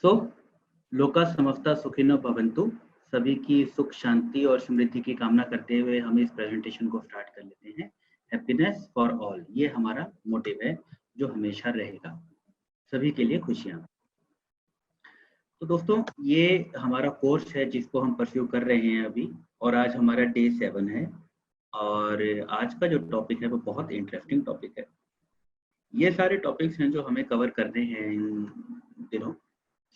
सो लोका समस्ता सुखिनो भवन्तु। सभी की सुख शांति और समृद्धि की कामना करते हुए हम इस प्रेजेंटेशन को स्टार्ट कर लेते हैं। हैप्पीनेस फॉर ऑल, ये हमारा मोटिव है जो हमेशा रहेगा, सभी के लिए खुशियाँ। तो दोस्तों, ये हमारा कोर्स है जिसको हम परस्यू कर रहे हैं अभी, और आज हमारा डे 7 है। और आज का जो टॉपिक है वो बहुत इंटरेस्टिंग टॉपिक है। ये सारे टॉपिक्स हैं जो हमें कवर करने हैं इन दिनों।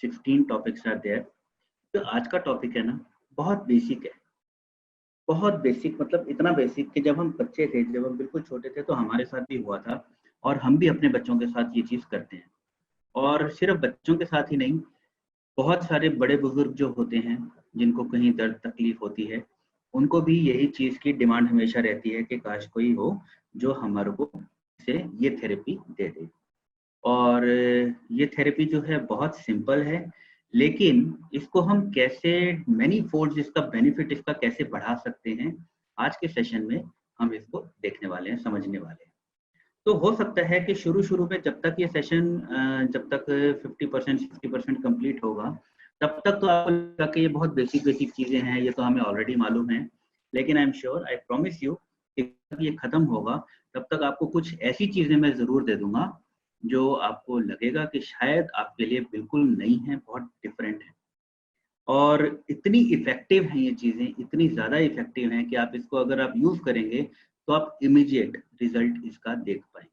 16 टॉपिक्स आर देयर। तो आज का टॉपिक है ना, बहुत बेसिक है, बहुत बेसिक, मतलब इतना बेसिक कि जब हम बच्चे थे, जब हम बिल्कुल छोटे थे तो हमारे साथ भी हुआ था, और हम भी अपने बच्चों के साथ ये चीज़ करते हैं। और सिर्फ बच्चों के साथ ही नहीं, बहुत सारे बड़े बुजुर्ग जो होते हैं जिनको कहीं दर्द तकलीफ होती है, उनको भी यही चीज़ की डिमांड हमेशा रहती है कि काश कोई हो जो हमारे को से ये थेरेपी दे दे। और ये थेरेपी जो है बहुत सिंपल है, लेकिन इसको हम कैसे मैनी फोल्ड्स इसका बेनिफिट इसका कैसे बढ़ा सकते हैं, आज के सेशन में हम इसको देखने वाले हैं, समझने वाले हैं। तो हो सकता है कि शुरू में जब तक ये सेशन जब तक 50% 60% कंप्लीट होगा, तब तक तो आपको लगेगा कि ये बहुत बेसिक चीज़ें हैं, ये तो हमें ऑलरेडी मालूम है। लेकिन I am sure, I promise you कि जब ये खत्म होगा तब तक आपको कुछ ऐसी चीज़ें मैं ज़रूर दे दूंगा जो आपको लगेगा कि शायद आपके लिए बिल्कुल नई है, बहुत डिफरेंट है। और इतनी इफ़ेक्टिव हैं ये चीज़ें, इतनी ज़्यादा इफ़ेक्टिव हैं कि आप इसको अगर आप यूज़ करेंगे तो आप इमीडिएट रिजल्ट इसका देख पाएंगे।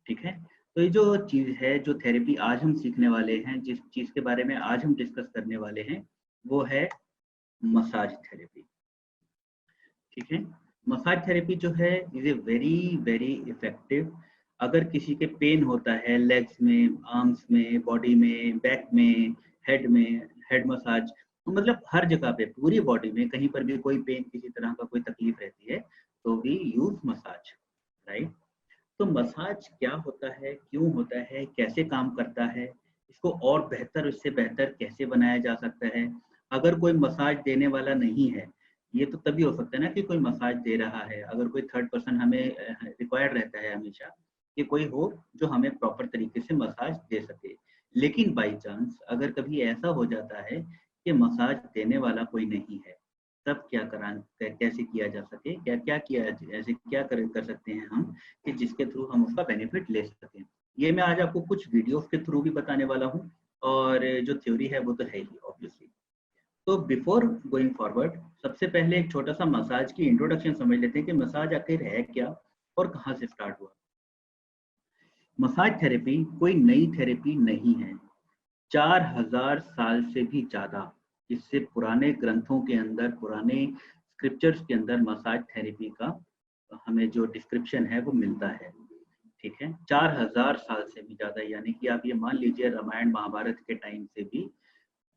ठीक है? तो ये जो चीज़ है, जो थेरेपी आज हम सीखने वाले हैं, जिस चीज़ के बारे में आज हम डिस्कस करने वाले हैं, वो है मसाज थेरेपी। ठीक है? मसाज थेरेपी जो है इज़ ए वेरी इफ़ेक्टिव। अगर किसी के पेन होता है लेग्स में, आर्म्स में, बॉडी में, बैक में, हेड मसाज, मतलब हर जगह पे पूरी बॉडी में कहीं पर भी कोई पेन, किसी तरह का कोई तकलीफ रहती है, तो वी यूज मसाज, राइट? तो मसाज क्या होता है, क्यों होता है, कैसे काम करता है, इसको और बेहतर, इससे बेहतर कैसे बनाया जा सकता है? अगर कोई मसाज देने वाला नहीं है, ये तो तभी हो सकता है ना कि कोई मसाज दे रहा है, अगर कोई थर्ड पर्सन हमें रिक्वायर्ड रहता है हमेशा कि कोई हो जो हमें प्रॉपर तरीके से मसाज दे सके। लेकिन बाई चांस अगर कभी ऐसा हो जाता है कि मसाज देने वाला कोई नहीं है, तब क्या करा, कैसे किया जा सके, क्या किया, ऐसे क्या कर सकते हैं हम कि जिसके थ्रू हम उसका बेनिफिट ले सकें। ये मैं आज आपको कुछ वीडियोस के थ्रू भी बताने वाला हूँ, और जो थ्योरी है वो तो है ही ऑब्वियसली। तो बिफोर गोइंग फॉरवर्ड, सबसे पहले एक छोटा सा मसाज की इंट्रोडक्शन समझ लेते हैं कि मसाज आखिर है क्या और कहाँ से स्टार्ट हुआ। मसाज थेरेपी कोई नई थेरेपी नहीं है। 4000 साल से भी ज़्यादा, इससे पुराने ग्रंथों के अंदर, पुराने स्क्रिप्चर्स के अंदर मसाज थेरेपी का हमें जो डिस्क्रिप्शन है वो मिलता है। ठीक है? 4000 साल से भी ज़्यादा, यानी कि आप ये मान लीजिए रामायण महाभारत के टाइम से भी,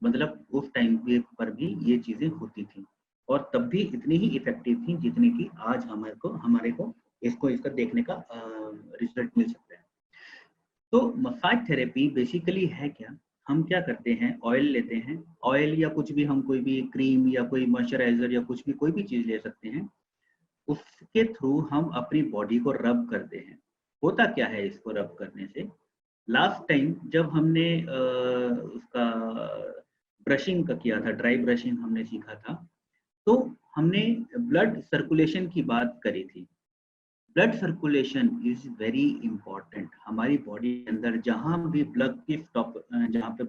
मतलब उस टाइम पे पर भी ये चीज़ें होती थी, और तब भी इतनी ही इफेक्टिव थी जितनी कि आज हमारे को इसका देखने का रिजल्ट मिल सकता है। तो मसाज थेरेपी बेसिकली है क्या? हम क्या करते हैं, ऑयल लेते हैं, ऑयल या कुछ भी, हम कोई भी क्रीम या कोई मॉइस्चराइजर या कुछ भी, कोई भी चीज़ ले सकते हैं, उसके थ्रू हम अपनी बॉडी को रब करते हैं। होता क्या है इसको रब करने से? लास्ट टाइम जब हमने उसका ब्रशिंग का किया था, ड्राई ब्रशिंग हमने सीखा था, तो हमने ब्लड सर्कुलेशन की बात करी थी। Blood circulation is very important. हमारी बॉडी के अंदर जहाँ भी ब्लड की स्टॉप, जहाँ पे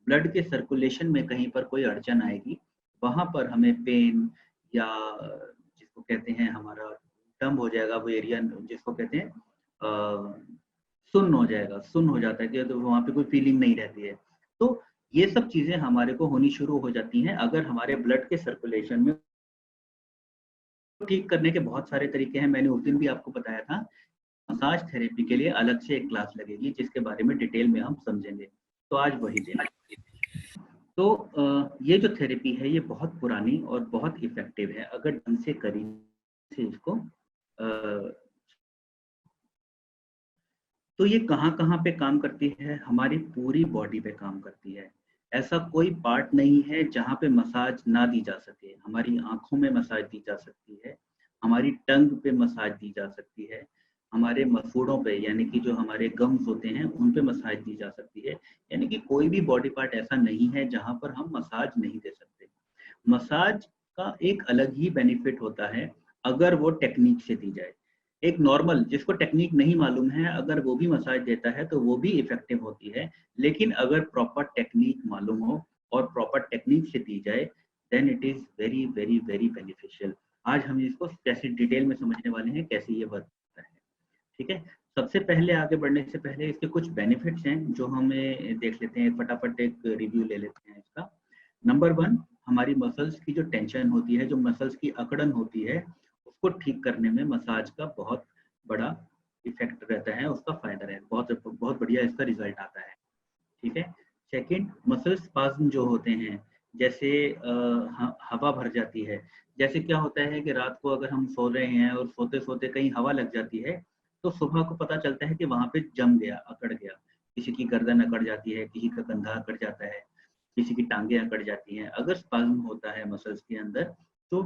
ब्लड के सर्कुलेशन में कहीं पर कोई अड़चन आएगी, वहाँ पर हमें पेन, या जिसको कहते हैं हमारा डम हो जाएगा वो एरिया, जिसको कहते हैं सुन्न हो जाएगा, सुन्न हो जाता है कि तो वहाँ पे कोई फीलिंग नहीं रहती है। तो ये सब चीज़ें हमारे को होनी शुरू हो जाती हैं अगर हमारे ब्लड के सर्कुलेशन में। ठीक करने के बहुत सारे तरीके हैं, मैंने उस दिन भी आपको बताया था। मसाज थेरेपी के लिए अलग से एक क्लास लगेगी जिसके बारे में डिटेल में हम समझेंगे, तो आज वही दिन। तो ये जो थेरेपी है ये बहुत पुरानी और बहुत इफेक्टिव है अगर ढंग से करी से इसको। तो ये कहाँ पे काम करती है? हमारी पूरी बॉडी पे काम करती है। ऐसा कोई पार्ट नहीं है जहाँ पे मसाज ना दी जा सके। हमारी आँखों में मसाज दी जा सकती है, हमारी टंग पे मसाज दी जा सकती है, हमारे मसूड़ों पे, यानी कि जो हमारे गम्स होते हैं उन पे मसाज दी जा सकती है। यानी कि कोई भी बॉडी पार्ट ऐसा नहीं है जहां पर हम मसाज नहीं दे सकते। मसाज का एक अलग ही बेनिफिट होता है अगर वो टेक्निक से दी जाए। एक नॉर्मल जिसको टेक्निक नहीं मालूम है अगर वो भी मसाज देता है तो वो भी इफेक्टिव होती है, लेकिन अगर प्रॉपर टेक्निक मालूम हो और प्रॉपर टेक्निक से दी जाए then it is very very very beneficial. आज हम इसको कैसे डिटेल में समझने वाले हैं, कैसे ये वर्क करता है। ठीक है, सबसे पहले आगे बढ़ने से पहले इसके कुछ बेनिफिट्स हैं जो हमें देख लेते हैं, फटाफट एक रिव्यू ले लेते हैं इसका। नंबर 1, हमारी मसल्स की जो टेंशन होती है, जो मसल्स की अकड़न होती है, उसको ठीक करने में मसाज का बहुत बड़ा इफेक्ट रहता है, उसका फायदा रहता है, बहुत बहुत बढ़िया इसका रिजल्ट आता है। ठीक है। सेकंड, मसल स्पाज्म जो होते हैं, जैसे हवा भर जाती है। जैसे क्या होता है कि रात को अगर हम सो रहे हैं और सोते सोते कहीं हवा लग जाती है तो सुबह को पता चलता है कि वहां पे जम गया, अकड़ गया। किसी की गर्दन अकड़ जाती है, किसी का कंधा अकड़ जाता है, किसी की टांगे अकड़ जाती हैं। अगर स्पाज्म होता है मसल्स के अंदर तो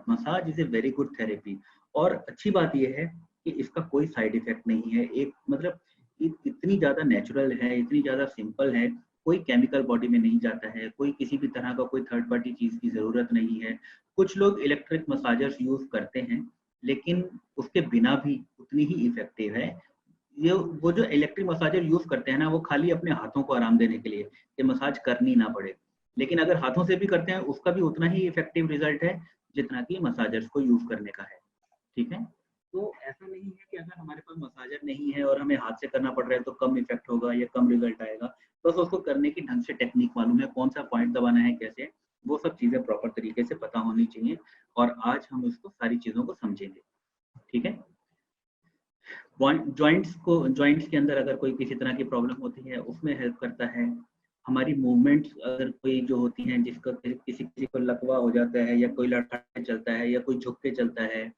massage is a very good therapy. और अच्छी बात यह है कि इसका कोई साइड इफेक्ट नहीं है। एक मतलब इतनी ज्यादा नेचुरल है, इतनी ज्यादा सिंपल है, कोई केमिकल बॉडी में नहीं जाता है, कोई किसी भी तरह का कोई थर्ड पार्टी चीज की जरूरत नहीं है। कुछ लोग इलेक्ट्रिक मसाजर्स यूज करते हैं लेकिन उसके बिना भी उतनी ही इफेक्टिव है। ये वो जो इलेक्ट्रिक मसाजर यूज करते हैं ना, वो खाली अपने हाथों को आराम देने के लिए कि मसाज करनी ना पड़े। लेकिन अगर हाथों से भी करते हैं उसका भी उतना ही इफेक्टिव रिजल्ट है जितना कि मसाजर्स को यूज करने का है। ठीक है। तो ऐसा नहीं है कि अगर हमारे पास मसाजर नहीं है और हमें हाथ से करना पड़ रहा है तो कम इफेक्ट होगा या कम रिजल्ट आएगा। बस उसको करने की ढंग से टेक्निक मालूम है, कौन सा पॉइंट दबाना है, कैसे, वो सब चीजें प्रॉपर तरीके से पता होनी चाहिए। और आज हम उसको सारी चीजों को समझेंगे। ठीक है। जॉइंट्स के अंदर अगर कोई किसी तरह की प्रॉब्लम होती है उसमें हेल्प करता है। हमारी मूवमेंट्स अगर कोई जो होती हैं, जिसका किसी किसी को लकवा हो जाता है या कोई लड़खड़ा चलता है या कोई झुक के चलता है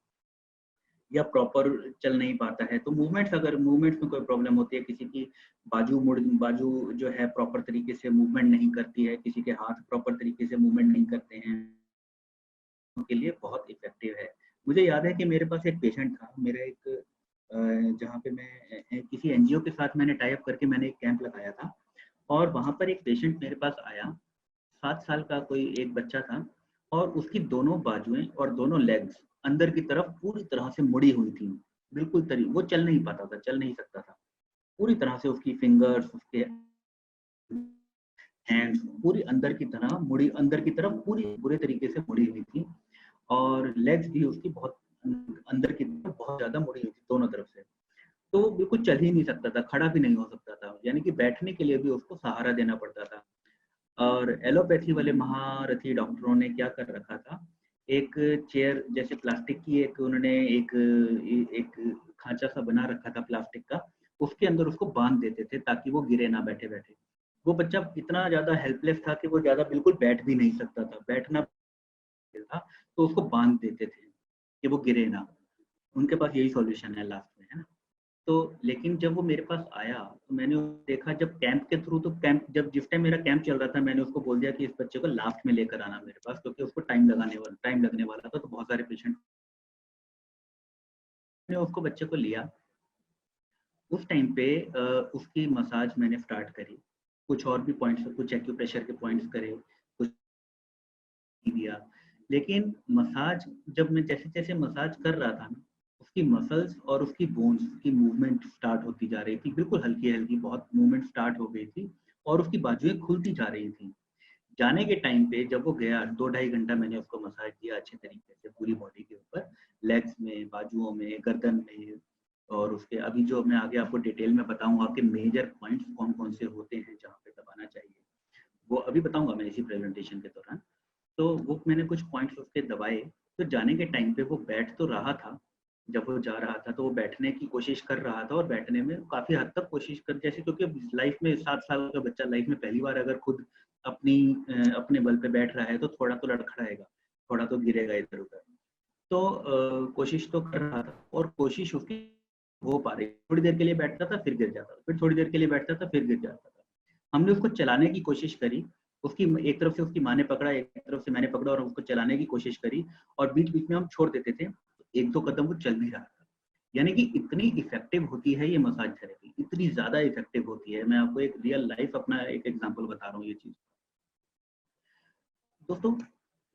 या प्रॉपर चल नहीं पाता है, तो मूवमेंट्स में कोई प्रॉब्लम होती है, किसी की बाजू जो है प्रॉपर तरीके से मूवमेंट नहीं करती है, किसी के हाथ प्रॉपर तरीके से मूवमेंट नहीं करते हैं, उनके लिए बहुत इफेक्टिव है। मुझे याद है कि मेरे पास एक पेशेंट था, मेरा एक जहाँ पे मैं किसी एनजीओ के साथ मैंने टाई अप करके मैंने एक कैंप लगाया था और वहाँ पर एक पेशेंट मेरे पास आया। 7 साल का कोई एक बच्चा था और उसकी दोनों बाजुएं और दोनों लेग्स अंदर की तरफ पूरी तरह से मुड़ी हुई थी। बिल्कुल वो चल नहीं पाता था, चल नहीं सकता था। पूरी तरह से उसकी फिंगर्स, उसके हैंड्स पूरी अंदर की तरह मुड़ी, अंदर की तरफ पूरी बुरे तरीके से मुड़ी हुई थी। और लेग्स भी उसकी बहुत अंदर की तरफ बहुत ज्यादा मुड़ी हुई थी दोनों तरफ से। तो वो बिल्कुल चल ही नहीं सकता था, खड़ा भी नहीं हो सकता था, यानी कि बैठने के लिए भी उसको सहारा देना पड़ता था। और एलोपैथी वाले महारथी डॉक्टरों ने क्या कर रखा था, एक चेयर जैसे प्लास्टिक की एक उन्होंने एक खांचा सा बना रखा था प्लास्टिक का, उसके अंदर उसको बांध देते थे ताकि वो गिरे ना बैठे बैठे। वो बच्चा इतना ज्यादा हेल्पलेस था कि वो ज्यादा बिल्कुल बैठ भी नहीं सकता था, बैठना था, तो उसको बांध देते थे कि वो गिरे ना। उनके पास यही सॉल्यूशन है लास्ट में, है ना। तो लेकिन जब वो मेरे पास आया तो मैंने देखा, जब कैंप के थ्रू, तो कैंप जब जिस टाइम मेरा कैंप चल रहा था मैंने उसको बोल दिया कि इस बच्चे को लास्ट में लेकर आना मेरे पास, क्योंकि उसको टाइम लगने वाला था, तो बहुत सारे पेशेंट ने उसको बच्चे को लिया। उस टाइम पे उसकी मसाज मैंने स्टार्ट करी, कुछ और भी पॉइंट्स, कुछ एक्यूप्रेशर के पॉइंट्स करे, कुछ दिया। लेकिन मसाज जब मैं जैसे जैसे मसाज कर रहा था ना, उसकी मसल्स और उसकी बोन्स की मूवमेंट स्टार्ट होती जा रही थी, बिल्कुल हल्की हल्की बहुत मूवमेंट स्टार्ट हो गई थी और उसकी बाजुएं खुलती जा रही थी। जाने के टाइम पे जब वो गया, 2-2.5 घंटा मैंने उसको मसाज दिया अच्छे तरीके से पूरी बॉडी के ऊपर, लेग्स में, बाजुओं में, गर्दन में। और उसके अभी जो मैं आगे आपको डिटेल में बताऊंगा कि मेजर पॉइंट्स कौन कौन से होते हैं जहाँ पे दबाना चाहिए, वो अभी बताऊंगा मैं इसी प्रेजेंटेशन के दौरान। तो वो मैंने कुछ पॉइंट्स उसके दबाए। तो जाने के टाइम पे वो बैठ तो रहा था, जब वो जा रहा था तो वो बैठने की कोशिश कर रहा था और बैठने में काफी हद तक कोशिश कर, जैसे क्योंकि लाइफ में 7 साल का बच्चा लाइफ में पहली बार अगर खुद अपने बल पे बैठ रहा है तो थोड़ा तो लड़खड़ाएगा, थोड़ा तो गिरेगा इधर उधर। तो कोशिश तो कर रहा था और कोशिश उसकी हो पा रही, थोड़ी देर के लिए बैठता था फिर गिर जाता था, फिर थोड़ी देर के लिए बैठता था फिर गिर जाता था। हमने उसको चलाने की कोशिश करी, उसकी एक तरफ से उसकी माँ ने पकड़ा, एक तरफ से मैंने पकड़ा और उसको चलाने की कोशिश करी और बीच बीच में हम छोड़ देते थे, 1-2 कदम वो चल भी रहा था। यानी कि इतनी इफेक्टिव होती है ये मसाज थेरेपी, इतनी ज्यादा इफेक्टिव होती है। मैं आपको एक रियल लाइफ अपना एक एग्जांपल बता रहा हूँ ये चीज दोस्तों।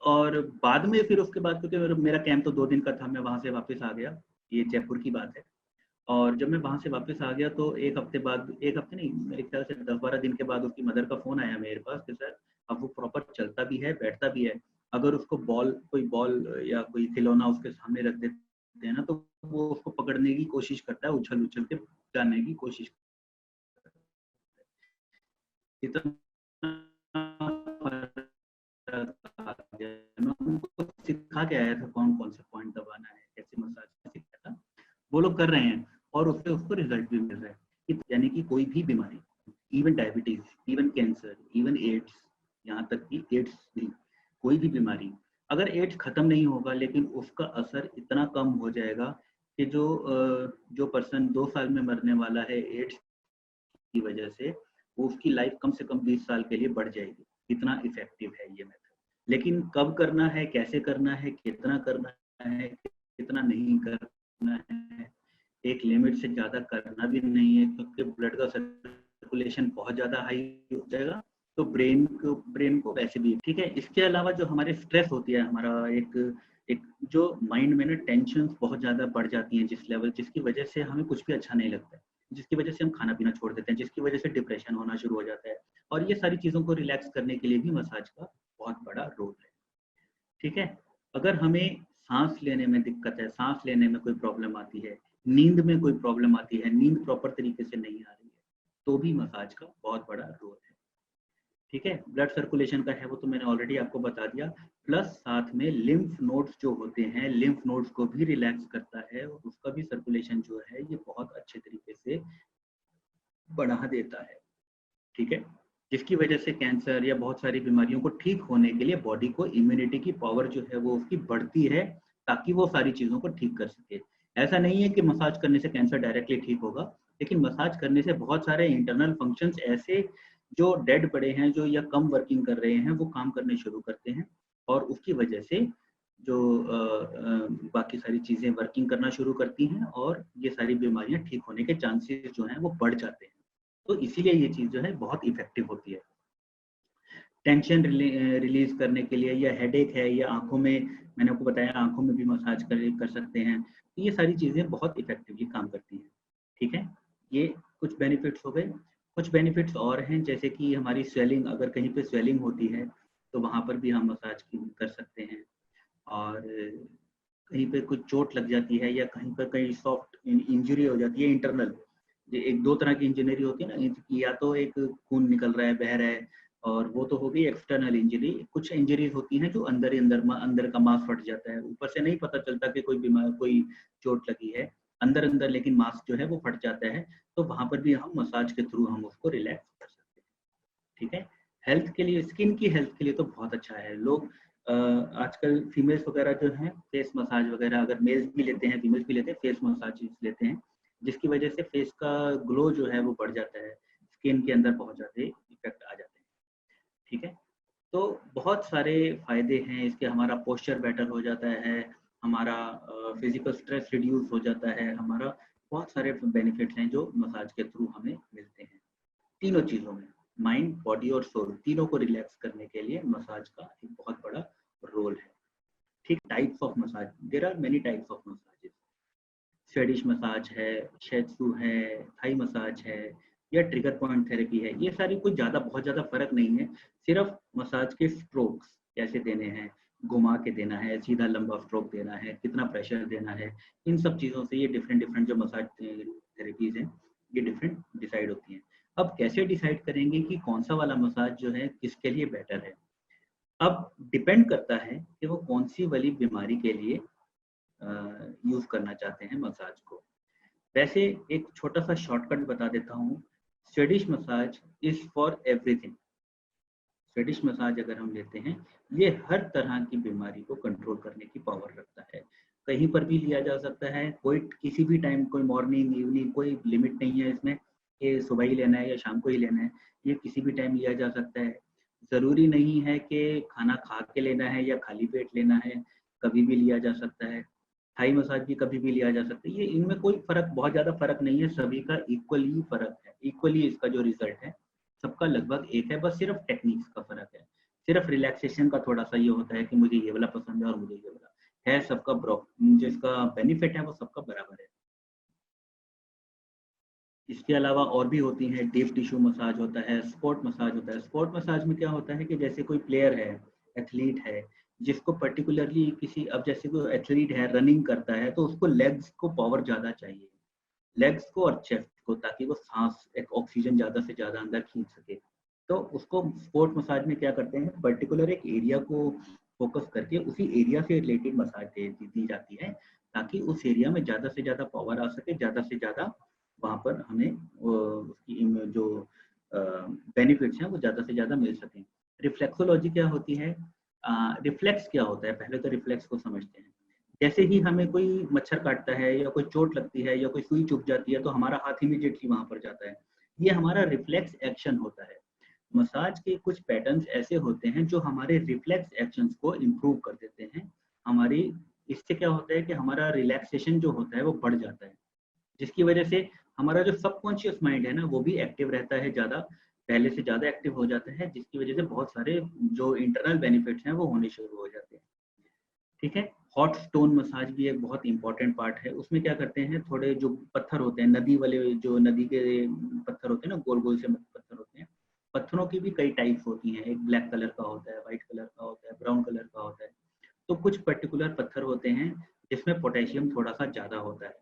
और बाद में फिर उसके बाद, क्योंकि मेरा कैंप तो 2 दिन का था, मैं वहां से वापस आ गया, ये जयपुर की बात है। और जब मैं वहां से वापस आ गया तो 1 हफ्ते बाद, 1 हफ्ते नहीं, मेरे ख्याल से 10-12 दिन के बाद उसकी मदर का फोन आया मेरे पास कि सर अब वो प्रॉपर चलता भी है, बैठता भी है। अगर उसको कोई बॉल या कोई खिलौना उसके सामने रख देते हैं ना, तो वो उसको पकड़ने की कोशिश करता है, उछल उछल के जाने की कोशिश करता है। मैं उनको सिखा के आया था कौन कौन से पॉइंट दबाना है, कैसे मसाज सिखाया था, वो लोग कर रहे हैं और उससे उसको रिजल्ट भी मिल रहा है। यानी कि कोई भी बीमारी, even diabetes, even cancer, even AIDS, यहाँ तक कि एड्स भी, कोई भी बीमारी, अगर एड्स खत्म नहीं होगा लेकिन उसका असर इतना कम हो जाएगा कि जो पर्सन 2 साल में मरने वाला है एड्स की वजह से, वो उसकी लाइफ कम से कम 20 साल के लिए बढ़ जाएगी। इतना इफेक्टिव है ये मेथड। लेकिन कब करना है, कैसे करना है, कितना करना है, कितना नहीं करना है, एक लिमिट से ज्यादा करना भी नहीं है, क्योंकि ब्लड का सर्कुलेशन बहुत ज्यादा हाई हो जाएगा तो ब्रेन को वैसे भी ठीक है। इसके अलावा जो हमारे स्ट्रेस होती है, हमारा एक जो माइंड में ना टेंशन बहुत ज्यादा बढ़ जाती है जिसकी वजह से हमें कुछ भी अच्छा नहीं लगता है, जिसकी वजह से हम खाना पीना छोड़ देते हैं, जिसकी वजह से डिप्रेशन होना शुरू हो जाता है। और ये सारी चीजों को रिलैक्स करने के लिए भी मसाज का बहुत बड़ा रोल है। ठीक है। अगर हमें सांस लेने में दिक्कत है, सांस लेने में कोई प्रॉब्लम आती है, नींद में कोई प्रॉब्लम आती है, नींद प्रॉपर तरीके से नहीं आ रही है, तो भी मसाज का बहुत बड़ा रोल है। ठीक है। ब्लड सर्कुलेशन का है वो तो मैंने ऑलरेडी आपको बता दिया, प्लस साथ में लिम्फ नोड्स जो होते हैं, लिम्फ नोड्स को भी रिलैक्स करता है और उसका भी सर्कुलेशन जो है ये बहुत अच्छे तरीके से बढ़ा देता है। ठीक है। जिसकी वजह से कैंसर या बहुत सारी बीमारियों को ठीक होने के लिए बॉडी को इम्यूनिटी की पावर जो है वो उसकी बढ़ती है, ताकि वो सारी चीजों को ठीक कर सके। ऐसा नहीं है कि मसाज करने से कैंसर डायरेक्टली ठीक होगा, लेकिन मसाज करने से बहुत सारे इंटरनल फंक्शंस ऐसे जो डेड पड़े हैं, जो या कम वर्किंग कर रहे हैं, वो काम करने शुरू करते हैं और उसकी वजह से जो बाकी सारी चीजें वर्किंग करना शुरू करती हैं और ये सारी बीमारियां ठीक होने के चांसेस जो हैं वो बढ़ जाते हैं। तो इसीलिए ये चीज जो है बहुत इफेक्टिव होती है। टेंशन रिलीज करने के लिए, या हेडेक है, या आंखों में, मैंने आपको बताया आंखों में भी मसाज कर सकते हैं, तो ये सारी चीजें बहुत इफेक्टिवली काम करती हैं। ठीक है। ये कुछ बेनिफिट्स हो गए। कुछ बेनिफिट्स और हैं, जैसे कि हमारी स्वेलिंग, अगर कहीं पे स्वेलिंग होती है तो वहां पर भी हम मसाज कर सकते हैं। और कहीं पे कुछ चोट लग जाती है या कहीं पर कहीं सॉफ्ट इंजरी हो जाती है इंटरनल, ये एक दो तरह की इंजीनियरी होती है ना, या तो एक खून निकल रहा है, बह रहा है, और वो तो हो गई एक्सटर्नल इंजरी। कुछ इंजरीज होती हैं जो अंदर ही अंदर का मांस फट जाता है, ऊपर से नहीं पता चलता कि कोई चोट लगी है, अंदर अंदर लेकिन मांस जो है वो फट जाता है। तो वहां पर भी हम मसाज के थ्रू हम उसको रिलैक्स कर सकते हैं। ठीक है। हेल्थ के लिए, स्किन की हेल्थ के लिए तो बहुत अच्छा है। लोग आजकल फीमेल्स वगैरह जो हैं फेस मसाज वगैरह, अगर मेल्स भी लेते हैं फीमेल्स भी लेते हैं, फेस मसाज लेते हैं, जिसकी वजह से फेस का ग्लो जो है वो बढ़ जाता है, स्किन के अंदर बहुत ज़्यादा इफेक्ट आ जाते हैं। ठीक है। तो बहुत सारे फायदे हैं इसके, हमारा पोस्चर बेटर हो जाता है, हमारा फिजिकल स्ट्रेस रिड्यूस हो जाता है, हमारा बहुत सारे बेनिफिट्स हैं जो मसाज के थ्रू हमें मिलते हैं। तीनों चीज़ों में, माइंड, बॉडी और सोल, तीनों को रिलैक्स करने के लिए मसाज का एक बहुत बड़ा रोल है। ठीक। Types of massage, there are many types of massages. Swedish massage है, शेत्सु है, थाई मसाज है, या ट्रिगर पॉइंट थेरेपी है। ये सारी कुछ ज़्यादा बहुत ज़्यादा फर्क नहीं है, सिर्फ मसाज के स्ट्रोक्स कैसे देने हैं, घुमा के देना है, सीधा लंबा स्ट्रोक देना है, कितना प्रेशर देना है, इन सब चीज़ों से ये डिफरेंट डिफरेंट जो मसाज थेरेपीज हैं ये डिफरेंट डिसाइड होती हैं। अब कैसे डिसाइड करेंगे कि कौन सा वाला मसाज जो है किसके लिए बेटर है? अब डिपेंड करता है कि वो कौन सी वाली बीमारी के लिए यूज करना चाहते हैं मसाज को। वैसे एक छोटा सा शॉर्टकट बता देता हूँ। Swedish massage is for everything. Swedish massage अगर हम लेते हैं, ये हर तरह की बीमारी को कंट्रोल करने की पावर रखता है। कहीं पर भी लिया जा सकता है, कोई किसी भी टाइम, कोई मॉर्निंग इवनिंग, कोई लिमिट नहीं है इसमें कि सुबह ही लेना है या शाम को ही लेना है। ये किसी भी टाइम लिया जा सकता है। ज़रूरी नहीं है कि खाना खा के लेना है या खाली पेट लेना है, कभी भी लिया जा सकता है। थाई मसाज भी कभी भी लिया जा सकता है। ये इनमें कोई फर्क, बहुत ज्यादा फर्क नहीं है, सभी का इक्वली फर्क है, इक्वली इसका जो रिजल्ट है सबका लगभग एक है, बस सिर्फ टेक्निक्स का फर्क है। सिर्फ रिलैक्सेशन का थोड़ा सा ये होता है कि मुझे ये वाला पसंद है और मुझे ये वाला है, सबका जिसका बेनिफिट है वो सबका बराबर है। इसके अलावा और भी होती हैं, डीप टिश्यू मसाज होता है, स्पोर्ट मसाज होता है। स्पोर्ट मसाज में क्या होता है कि जैसे कोई प्लेयर है, एथलीट है, जिसको पर्टिकुलरली किसी, अब जैसे कोई एथलीट है रनिंग करता है तो उसको लेग्स को पावर ज़्यादा चाहिए, लेग्स को और चेस्ट को, ताकि वो सांस एक ऑक्सीजन ज़्यादा से ज़्यादा अंदर खींच सके। तो उसको स्पोर्ट मसाज में क्या करते हैं, पर्टिकुलर एक एरिया को फोकस करके उसी एरिया से रिलेटेड मसाज दी जाती है, ताकि उस एरिया में ज़्यादा से ज़्यादा पावर आ सके, ज़्यादा से ज़्यादा वहाँ पर हमें उसकी जो बेनिफिट्स हैं वो ज़्यादा से ज़्यादा मिल सकें। रिफ्लेक्सोलॉजी क्या होती है, रिफ्लेक्स क्या होता है, पहले तो रिफ्लेक्स को समझते हैं। जैसे ही हमें कोई मच्छर काटता है या कोई चोट लगती है या कोई सुई चुभ जाती है तो हमारा हाथ इमीडिएटली वहाँ पर जाता है, ये हमारा रिफ्लेक्स एक्शन होता है। मसाज के कुछ पैटर्न्स ऐसे होते हैं जो हमारे रिफ्लेक्स एक्शंस को इम्प्रूव कर देते हैं। हमारी इससे क्या होता है कि हमारा रिलैक्सेशन जो होता है वो बढ़ जाता है, जिसकी वजह से हमारा जो सबकॉन्शियस माइंड है ना वो भी एक्टिव रहता है, ज़्यादा पहले से ज़्यादा एक्टिव हो जाता है, जिसकी वजह से बहुत सारे जो इंटरनल बेनिफिट्स हैं वो होने शुरू हो जाते हैं। ठीक है। हॉट स्टोन मसाज भी एक बहुत इंपॉर्टेंट पार्ट है। उसमें क्या करते हैं, थोड़े जो पत्थर होते हैं, नदी वाले जो नदी के पत्थर होते हैं ना, गोल गोल से पत्थर होते हैं, पत्थरों की भी कई टाइप्स होती हैं, एक ब्लैक कलर का होता है, व्हाइट कलर का होता है, ब्राउन कलर का होता है। तो कुछ पर्टिकुलर पत्थर होते हैं जिसमें पोटेशियम थोड़ा सा ज़्यादा होता है,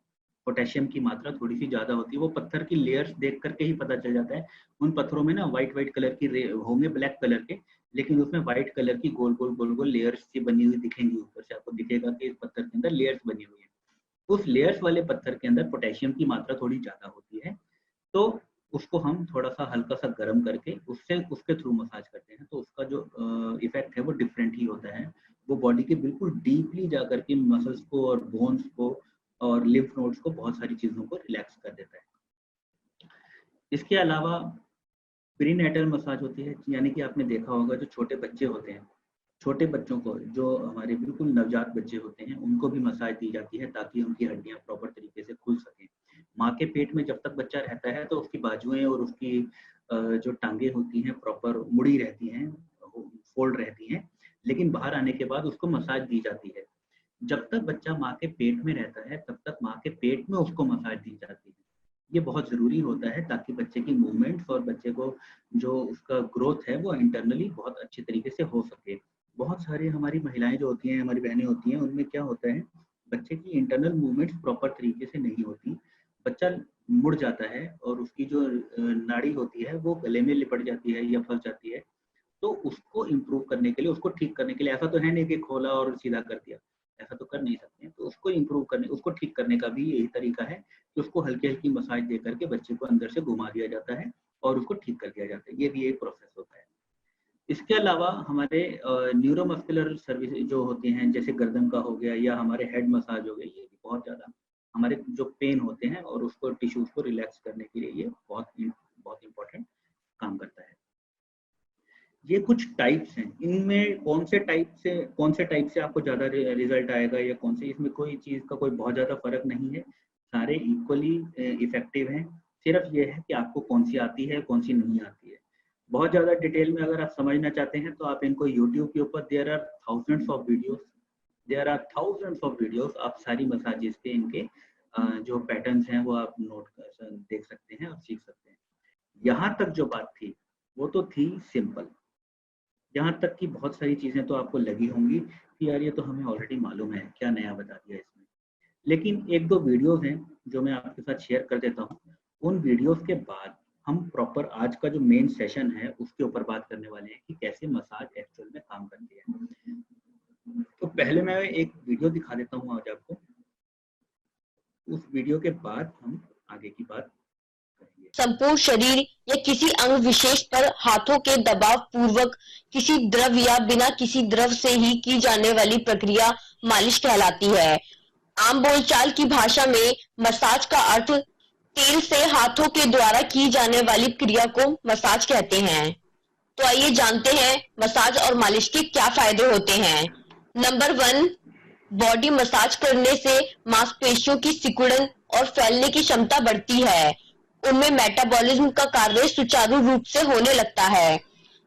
पोटेशियम की मात्रा थोड़ी सी ज़्यादा होती है। वो पत्थर की लेयर्स देख करके ही पता चल जाता है। उन पत्थरों में ना वाइट कलर की होंगे, ब्लैक कलर के, लेकिन उसमें व्हाइट कलर की गोल गोल लेयर्स सी बनी हुई दिखेंगी, ऊपर से आपको दिखेगा कि इस पत्थर के अंदर लेयर्स बनी हुई है। उस लेयर्स वाले पत्थर के अंदर पोटेशियम की मात्रा थोड़ी ज़्यादा होती है, तो उसको हम थोड़ा सा हल्का सा गर्म करके उससे उसके थ्रू मसाज करते हैं, तो उसका जो इफेक्ट है वो डिफरेंट ही होता है। वो बॉडी के बिल्कुल डीपली जा करके मसल्स को और बोन्स को और लिम्फ नोड्स को, बहुत सारी चीज़ों को रिलैक्स कर देता है। इसके अलावा प्रीनेटल मसाज होती है, यानी कि आपने देखा होगा जो छोटे बच्चे होते हैं, छोटे बच्चों को, जो हमारे बिल्कुल नवजात बच्चे होते हैं, उनको भी मसाज दी जाती है ताकि उनकी हड्डियां प्रॉपर तरीके से खुल सकें। माँ के पेट में जब तक बच्चा रहता है तो उसकी बाजुएं और उसकी जो टांगे होती हैं प्रॉपर मुड़ी रहती हैं, फोल्ड रहती हैं, लेकिन बाहर आने के बाद उसको मसाज दी जाती है। जब तक बच्चा माँ के पेट में रहता है तब तक माँ के पेट में उसको मसाज दी जाती है। ये बहुत ज़रूरी होता है ताकि बच्चे की मूवमेंट्स और बच्चे को जो उसका ग्रोथ है वो इंटरनली बहुत अच्छे तरीके से हो सके। बहुत सारी हमारी महिलाएं जो होती हैं, हमारी बहनें होती हैं, उनमें क्या होता है, बच्चे की इंटरनल मूवमेंट्स प्रॉपर तरीके से नहीं होती, बच्चा मुड़ जाता है और उसकी जो नाड़ी होती है वो गले में लिपट जाती है या फंस जाती है। तो उसको इम्प्रूव करने के लिए, उसको ठीक करने के लिए, ऐसा तो है नहीं कि खोला और सीधा कर दिया, ऐसा तो कर नहीं सकते। तो उसको इम्प्रूव करने, उसको ठीक करने का भी यही तरीका है कि उसको हल्की हल्की मसाज दे करके बच्चे को अंदर से घुमा दिया जाता है और उसको ठीक कर दिया जाता है। ये भी एक प्रोसेस होता है। इसके अलावा हमारे न्यूरोमस्कुलर सर्विस जो होती हैं, जैसे गर्दन का हो गया या हमारे हेड मसाज हो गया, ये भी बहुत ज़्यादा हमारे जो पेन होते हैं और उसको टिश्यूज को रिलैक्स करने के लिए ये बहुत इंपॉर्टेंट काम करता है। ये कुछ टाइप्स हैं, इनमें कौन से टाइप से आपको ज़्यादा रिजल्ट आएगा या कौन से, इसमें कोई चीज़ का कोई बहुत ज़्यादा फर्क नहीं है, सारे इक्वली इफेक्टिव हैं। सिर्फ ये है कि आपको कौन सी आती है, कौन सी नहीं आती है। बहुत ज़्यादा डिटेल में अगर आप समझना चाहते हैं तो आप इनको यूट्यूब के ऊपर there are thousands of videos, आप सारी मसाजेस के इनके जो पैटर्न्स हैं वो आप देख सकते हैं और सीख सकते हैं। यहाँ तक जो बात थी वो तो थी सिंपल, यहाँ तक कि बहुत सारी चीज़ें तो आपको लगी होंगी कि यार ये तो हमें ऑलरेडी मालूम है, क्या नया बता दिया इसमें। लेकिन एक दो वीडियोस हैं जो मैं आपके साथ शेयर कर देता हूँ। उन वीडियोस के बाद हम प्रॉपर आज का जो मेन सेशन है उसके ऊपर बात करने वाले हैं कि कैसे मसाज एक्चुअल में काम करती है। तो पहले मैं एक वीडियो दिखा देता हूँ आज आपको, उस वीडियो के बाद हम आगे की बात करेंगे। संपूर्ण शरीर या किसी अंग विशेष पर हाथों के दबाव पूर्वक किसी द्रव या बिना किसी द्रव से ही की जाने वाली प्रक्रिया मालिश कहलाती है। आम बोलचाल की भाषा में मसाज का अर्थ तेल से हाथों के द्वारा की जाने वाली क्रिया को मसाज कहते हैं। तो आइए जानते हैं मसाज और मालिश के क्या फायदे होते हैं। नंबर 1, बॉडी मसाज करने से मांसपेशियों की सिकुड़न और फैलने की क्षमता बढ़ती है, उनमें मेटाबॉलिज्म का कार्य सुचारू रूप से होने लगता है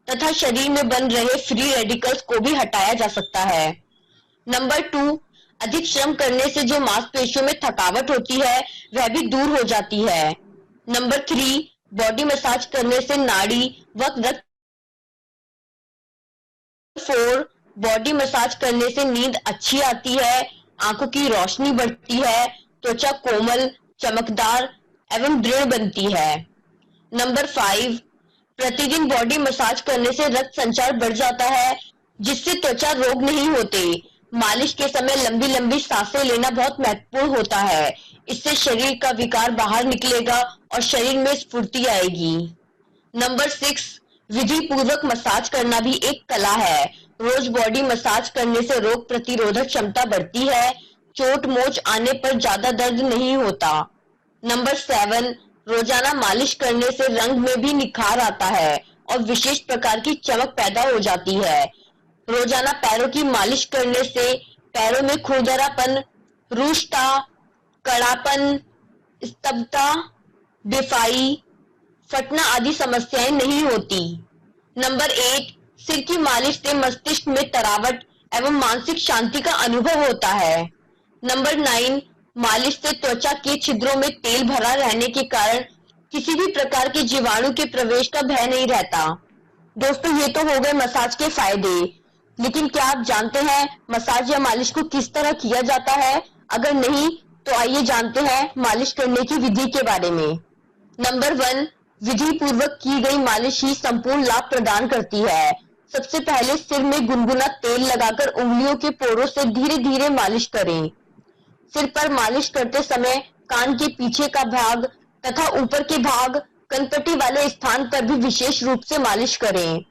तथा शरीर में बन रहे फ्री रेडिकल्स को भी हटाया जा सकता है। नंबर 2, अधिक श्रम करने से जो मांसपेशियों में थकावट होती है वह भी दूर हो जाती है। नंबर 3, बॉडी मसाज करने से नाड़ी व रक्त। 4, बॉडी मसाज करने से नींद अच्छी आती है, आंखों की रोशनी बढ़ती है, त्वचा कोमल, चमकदार एवं दृढ़ बनती है। नंबर 5, प्रतिदिन बॉडी मसाज करने से रक्त संचार बढ़ जाता है, जिससे त्वचा रोग नहीं होते। मालिश के समय लंबी लंबी सांसें लेना बहुत महत्वपूर्ण होता है, इससे शरीर का विकार बाहर निकलेगा और शरीर में स्फूर्ति आएगी। नंबर 6, विधि पूर्वक मसाज करना भी एक कला है। रोज बॉडी मसाज करने से रोग प्रतिरोधक क्षमता बढ़ती है, चोट मोच आने पर ज्यादा दर्द नहीं होता। नंबर 7, रोजाना मालिश करने से रंग में भी निखार आता है और विशेष प्रकार की चमक पैदा हो जाती है। रोजाना पैरों की मालिश करने से पैरों में खुरदरापन, रुष्टता, कड़ापन, स्तब्धता, डिफाई, फटना आदि समस्याएं नहीं होती। नंबर 8, सिर की मालिश से मस्तिष्क में तरावट एवं मानसिक शांति का अनुभव होता है। नंबर 9, मालिश से त्वचा के छिद्रों में तेल भरा रहने के कारण किसी भी प्रकार के जीवाणु के प्रवेश का भय नहीं रहता। दोस्तों, ये तो हो गए मसाज के फायदे, लेकिन क्या आप जानते हैं मसाज या मालिश को किस तरह किया जाता है? अगर नहीं तो आइए जानते हैं मालिश करने की विधि के बारे में। नंबर 1, विधि पूर्वक की गई मालिश ही संपूर्ण लाभ प्रदान करती है। सबसे पहले सिर में गुनगुना तेल लगाकर उंगलियों के पोरों से धीरे धीरे मालिश करें। सिर पर मालिश करते समय कान के पीछे का भाग तथा ऊपर के भाग, कनपट्टी वाले स्थान पर भी विशेष रूप से मालिश करें।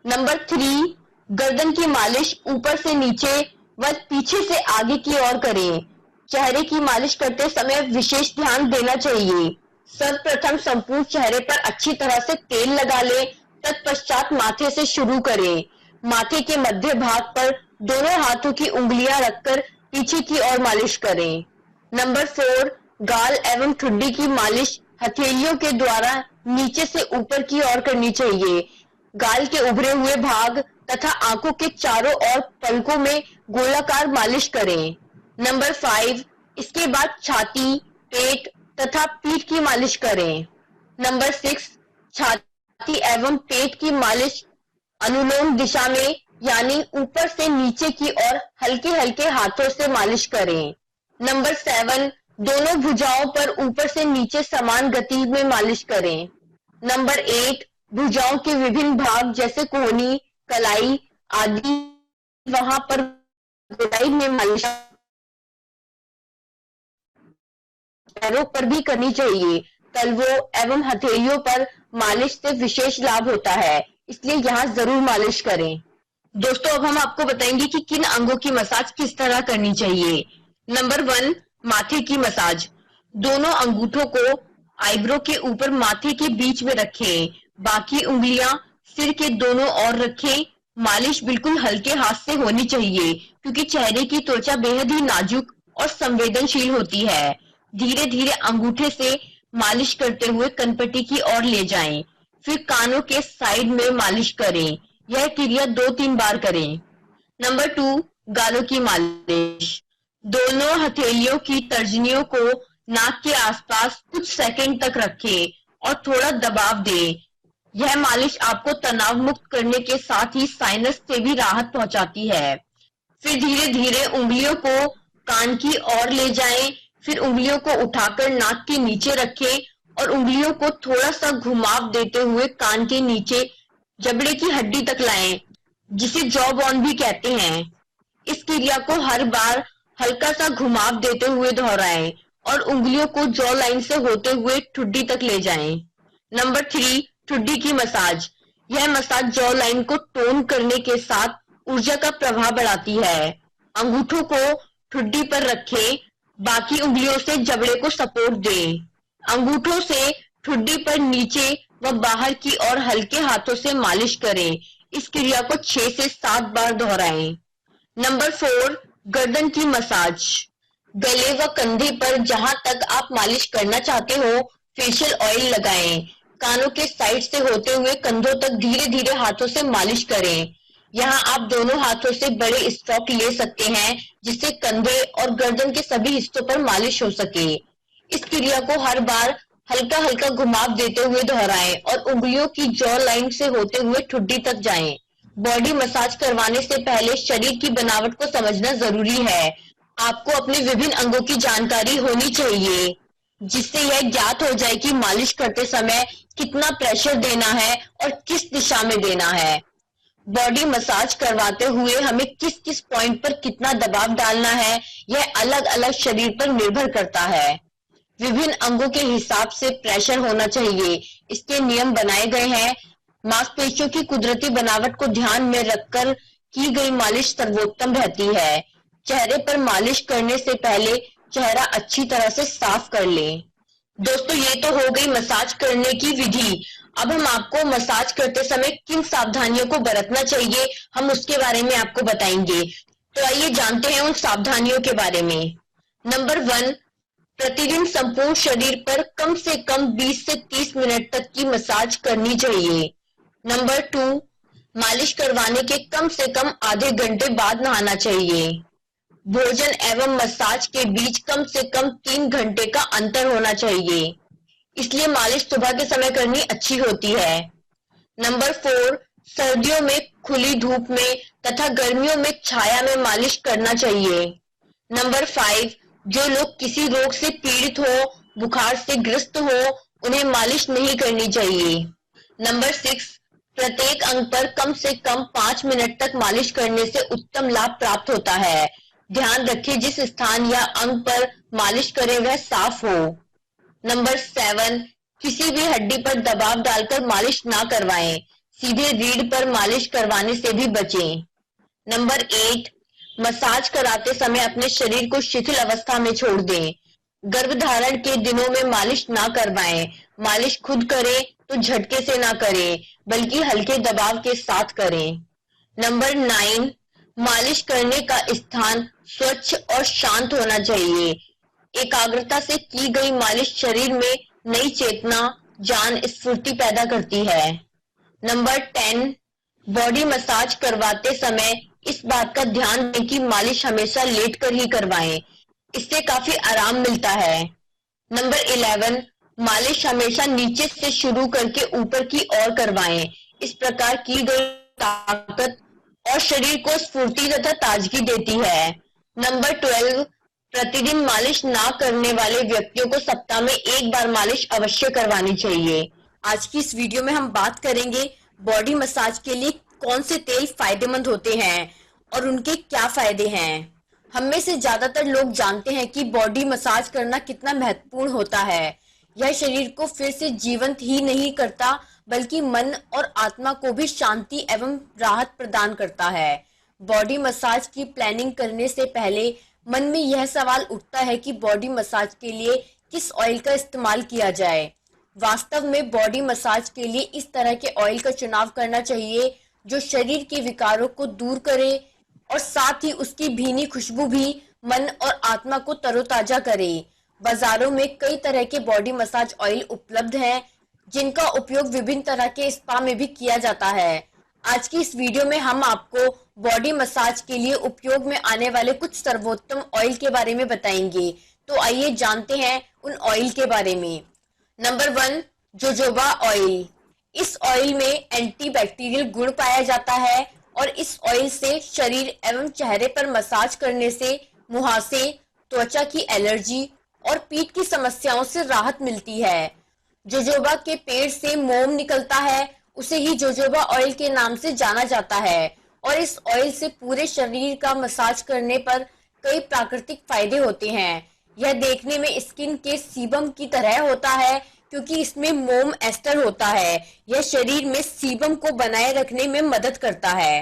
नंबर 3, गर्दन की मालिश ऊपर से नीचे व पीछे से आगे की ओर करें। चेहरे की मालिश करते समय विशेष ध्यान देना चाहिए। सर्वप्रथम संपूर्ण चेहरे पर अच्छी तरह से तेल लगा ले, तत्पश्चात माथे से शुरू करें। माथे के मध्य भाग पर दोनों हाथों की उंगलियां रखकर पीछे की ओर मालिश करें। नंबर 4, गाल एवं ठुड्डी की मालिश हथेलियों के द्वारा नीचे से ऊपर की ओर करनी चाहिए। गाल के उभरे हुए भाग तथा आंखों के चारों ओर पलकों में गोलाकार मालिश करें। नंबर 5, इसके बाद छाती, पेट तथा पीठ की मालिश करें। नंबर 6, छाती एवं पेट की मालिश अनुलोम दिशा में यानी ऊपर से नीचे की ओर हल्के हल्के हाथों से मालिश करें। नंबर 7, दोनों भुजाओं पर ऊपर से नीचे समान गति में मालिश करें। नंबर 8, भुजाओं के विभिन्न भाग जैसे कोहनी, कलाई आदि वहां पर गोलाई में मालिश। पैरों पर भी करनी चाहिए। तलवों एवं हथेलियों पर मालिश से विशेष लाभ होता है, इसलिए यहाँ जरूर मालिश करें। दोस्तों, अब हम आपको बताएंगे कि किन अंगों की मसाज किस तरह करनी चाहिए। नंबर 1, माथे की मसाज। दोनों अंगूठों को आईब्रो के ऊपर माथे के बीच में रखें, बाकी उंगलियां सिर के दोनों ओर रखें। मालिश बिल्कुल हल्के हाथ से होनी चाहिए, क्योंकि चेहरे की त्वचा बेहद ही नाजुक और संवेदनशील होती है। धीरे धीरे अंगूठे से मालिश करते हुए कनपट्टी की ओर ले जाएं, फिर कानों के साइड में मालिश करें। यह क्रिया 2-3 बार करें। नंबर 2, गालों की मालिश। दोनों हथेलियों की तर्जनियों को नाक के आसपास कुछ सेकंड तक रखें और थोड़ा दबाव दें। यह मालिश आपको तनाव मुक्त करने के साथ ही साइनस से भी राहत पहुंचाती है। फिर धीरे धीरे उंगलियों को कान की ओर ले जाएं, फिर उंगलियों को उठाकर नाक के नीचे रखें और उंगलियों को थोड़ा सा घुमाव देते हुए कान के नीचे जबड़े की हड्डी तक लाएं, जिसे जॉ बोन भी कहते हैं। इस क्रिया को हर बार हल्का सा घुमाव देते हुए दोहराएं और उंगलियों को जॉ लाइन से होते हुए ठुड्डी तक ले जाएं। नंबर 3, ठुड्डी की मसाज। यह मसाज जॉ लाइन को टोन करने के साथ ऊर्जा का प्रवाह बढ़ाती है। अंगूठों को ठुड्डी पर रखें, बाकी उंगलियों से जबड़े को सपोर्ट दें। अंगूठों से ठुड्डी पर नीचे व बाहर की ओर हल्के हाथों से मालिश करें। इस क्रिया को 6 से 7 बार दोहराएं। नंबर 4, गर्दन की मसाज, गले व कंधे पर जहां तक आप मालिश करना चाहते हो फेशियल ऑयल लगाएं। कानों के साइड से होते हुए कंधों तक धीरे धीरे हाथों से मालिश करें। यहाँ आप दोनों हाथों से बड़े स्ट्रोक ले सकते हैं जिससे कंधे और गर्दन के सभी हिस्सों पर मालिश हो सके। इस क्रिया को हर बार हल्का हल्का घुमाव देते हुए दोहराएं और उंगलियों की जॉ लाइन से होते हुए ठुड्डी तक जाएं। बॉडी मसाज करवाने से पहले शरीर की बनावट को समझना जरूरी है। आपको अपने विभिन्न अंगों की जानकारी होनी चाहिए जिससे यह ज्ञात हो जाए कि मालिश करते समय कितना प्रेशर देना है और किस दिशा में देना है। बॉडी मसाज करवाते हुए हमें किस किस पॉइंट पर कितना दबाव डालना है यह अलग अलग शरीर पर निर्भर करता है। विभिन्न अंगों के हिसाब से प्रेशर होना चाहिए, इसके नियम बनाए गए हैं। मांसपेशियों की कुदरती बनावट को ध्यान में रखकर की गई मालिश सर्वोत्तम रहती है। चेहरे पर मालिश करने से पहले चेहरा अच्छी तरह से साफ कर लें। दोस्तों, ये तो हो गई मसाज करने की विधि। अब हम आपको मसाज करते समय किन सावधानियों को बरतना चाहिए हम उसके बारे में आपको बताएंगे। तो आइए जानते हैं उन सावधानियों के बारे में। नंबर 1, प्रतिदिन संपूर्ण शरीर पर कम से कम 20 से 30 मिनट तक की मसाज करनी चाहिए। नंबर 2, मालिश करवाने के कम से कम आधे घंटे बाद नहाना चाहिए। भोजन एवं मसाज के बीच कम से कम 3 घंटे का अंतर होना चाहिए, इसलिए मालिश सुबह के समय करनी अच्छी होती है। नंबर 4, सर्दियों में खुली धूप में तथा गर्मियों में छाया में मालिश करना चाहिए। नंबर 5, जो लोग किसी रोग से पीड़ित हो, बुखार से ग्रस्त हो, उन्हें मालिश नहीं करनी चाहिए। नंबर 6, प्रत्येक अंग पर कम से कम 5 मिनट तक मालिश करने से उत्तम लाभ प्राप्त होता है। ध्यान रखें जिस स्थान या अंग पर मालिश करें वह साफ हो। नंबर 7, किसी भी हड्डी पर दबाव डालकर मालिश ना करवाएं, सीधे रीढ़ पर मालिश करवाने से भी बचें। नंबर 8, मसाज कराते समय अपने शरीर को शिथिल अवस्था में छोड़ दें। गर्भधारण के दिनों में मालिश ना करवाएं। मालिश खुद करें तो झटके से ना करें, बल्कि हल्के दबाव के साथ करें। नंबर 9, मालिश करने का स्थान स्वच्छ और शांत होना चाहिए। एकाग्रता से की गई मालिश शरीर में नई चेतना, जान, स्फूर्ति पैदा करती है। नंबर 10, बॉडी मसाज करवाते समय इस बात का ध्यान दें कि मालिश हमेशा लेटकर ही करवाएं, इससे काफी आराम मिलता है। नंबर 11, मालिश हमेशा नीचे से शुरू करके ऊपर की ओर करवाएं। इस प्रकार की गई ताकत और शरीर को स्फूर्ति तथा ताजगी देती है। नंबर 12, प्रतिदिन मालिश ना करने वाले व्यक्तियों को सप्ताह में 1 बार मालिश अवश्य करवानी चाहिए। आज की इस वीडियो में हम बात करेंगे बॉडी मसाज के लिए कौन से तेल फायदेमंद होते हैं और उनके क्या फायदे हैं। हम में से ज्यादातर लोग जानते हैं कि बॉडी मसाज करना कितना महत्वपूर्ण होता है। यह शरीर को फिर से जीवंत ही नहीं करता बल्कि मन और आत्मा को भी शांति एवं राहत प्रदान करता है। बॉडी मसाज की प्लानिंग करने से पहले मन में यह सवाल उठता है कि बॉडी मसाज के लिए किस ऑयल का इस्तेमाल किया जाए। वास्तव में बॉडी मसाज के लिए इस तरह के ऑयल का चुनाव करना चाहिए जो शरीर के विकारों को दूर करे और साथ ही उसकी भीनी खुशबू भी मन और आत्मा को तरोताजा करे। बाजारों में कई तरह के बॉडी मसाज ऑयल उपलब्ध हैं जिनका उपयोग विभिन्न तरह के स्पा में भी किया जाता है। आज की इस वीडियो में हम आपको बॉडी मसाज के लिए उपयोग में आने वाले कुछ सर्वोत्तम ऑयल के बारे में बताएंगे। तो आइए जानते हैं उन ऑयल के बारे में। Number 1, jojoba oil. इस ऑयल में एंटीबैक्टीरियल गुण पाया जाता है और इस ऑयल से शरीर एवं चेहरे पर मसाज करने से मुहासे, त्वचा की एलर्जी और पीठ की समस्याओं से राहत मिलती है। जोजोबा के पेड़ से मोम निकलता है, उसे ही जोजोबा ऑयल के नाम से जाना जाता है और इस ऑयल से पूरे शरीर का मसाज करने पर कई प्राकृतिक फायदे होते हैं। यह देखने में स्किन के सीबम की तरह होता है क्योंकि इसमें मोम एस्टर होता है। यह शरीर में सीबम को बनाए रखने में मदद करता है।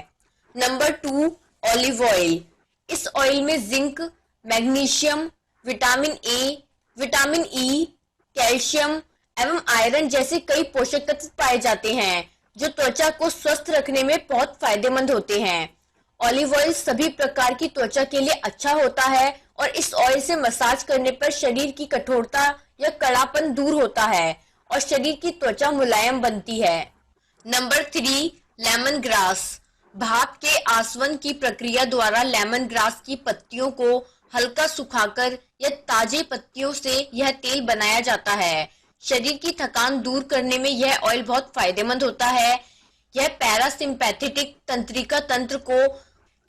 Number 2, olive oil. इस ऑयल में zinc, magnesium, vitamin A, vitamin E, calcium एवं आयरन जैसे कई पोषक तत्व पाए जाते हैं जो त्वचा को स्वस्थ रखने में बहुत फायदेमंद होते हैं। ऑलिव ऑयल सभी प्रकार की त्वचा के लिए अच्छा होता है और इस ऑयल से मसाज करने पर शरीर की कठोरता या कड़ापन दूर होता है और शरीर की त्वचा मुलायम बनती है। Number 3, lemon grass. भाप के आसवन की प्रक्रिया द्वारा लेमन ग्रास की पत्तियों को हल्का सुखाकर या ताजे पत्तियों से यह तेल बनाया जाता है। शरीर की थकान दूर करने में यह ऑयल बहुत फायदेमंद होता है। यह पैरासिम्पैथेटिक तंत्रिका तंत्र को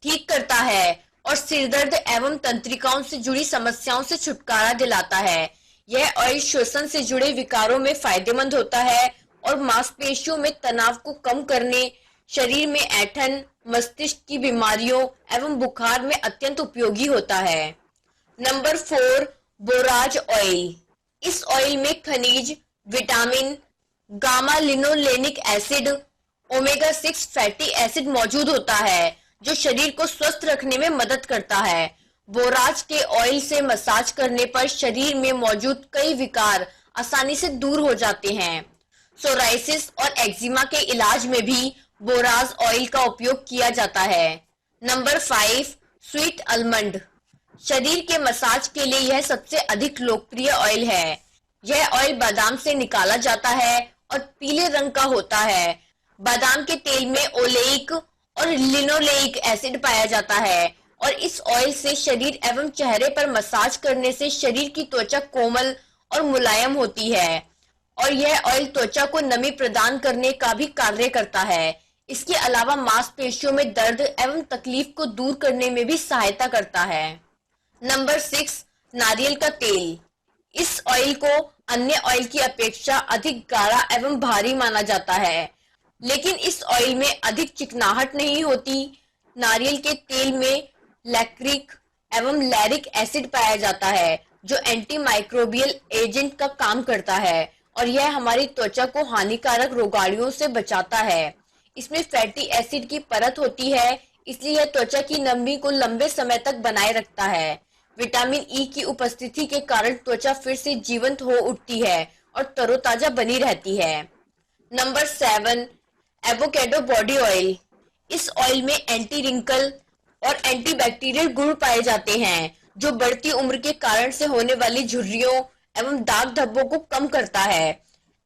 ठीक करता है और सिरदर्द एवं तंत्रिकाओं से जुड़ी समस्याओं से छुटकारा दिलाता है। यह ऑयल श्वसन से जुड़े विकारों में फायदेमंद होता है और मांसपेशियों में तनाव को कम करने, शरीर में ऐंठन, मस्तिष्क की बीमारियों एवं बुखार में अत्यंत उपयोगी होता है। Number 4, Boraj oil. इस ऑयल में खनिज, vitamin, gamma linolenic acid, omega 6 fatty acid मौजूद होता है जो शरीर को स्वस्थ रखने में मदद करता है। बोराज के ऑयल से मसाज करने पर शरीर में मौजूद कई विकार आसानी से दूर हो जाते हैं। सोराइसिस और एक्जिमा के इलाज में भी बोराज ऑयल का उपयोग किया जाता है। Number 5, sweet almond. शरीर के मसाज के लिए यह सबसे अधिक लोकप्रिय ऑयल है। यह ऑयल बादाम से निकाला जाता है और पीले रंग का होता है। बादाम के तेल में ओलेइक और लिनोलेइक एसिड पाया जाता है और इस ऑयल से शरीर एवं चेहरे पर मसाज करने से शरीर की त्वचा कोमल और मुलायम होती है और यह ऑयल त्वचा को नमी प्रदान करने का भी कार्य करता है। इसके अलावा मांसपेशियों में दर्द एवं तकलीफ को दूर करने में भी सहायता करता है। नंबर 6, नारियल का तेल। इस ऑयल को अन्य ऑयल की अपेक्षा अधिक गाढ़ा एवं भारी माना जाता है, लेकिन इस ऑयल में अधिक चिकनाहट नहीं होती। नारियल के तेल में लैक्रिक एवं लैरिक एसिड पाया जाता है जो एंटी माइक्रोबियल एजेंट का काम करता है और यह हमारी त्वचा को हानिकारक रोगाणुओं से बचाता है। इसमें फैटी एसिड की परत होती है, इसलिए यह त्वचा की नमी को लंबे समय तक बनाए रखता है। विटामिन ई की उपस्थिति के कारण त्वचा फिर से जीवंत हो उठती है और तरोताजा बनी रहती है। Number 7, avocado body oil. इस ऑयल में एंटी रिंकल और एंटीबैक्टीरियल गुण पाए जाते हैं जो बढ़ती उम्र के कारण से होने वाली झुर्रियों एवं दाग धब्बों को कम करता है।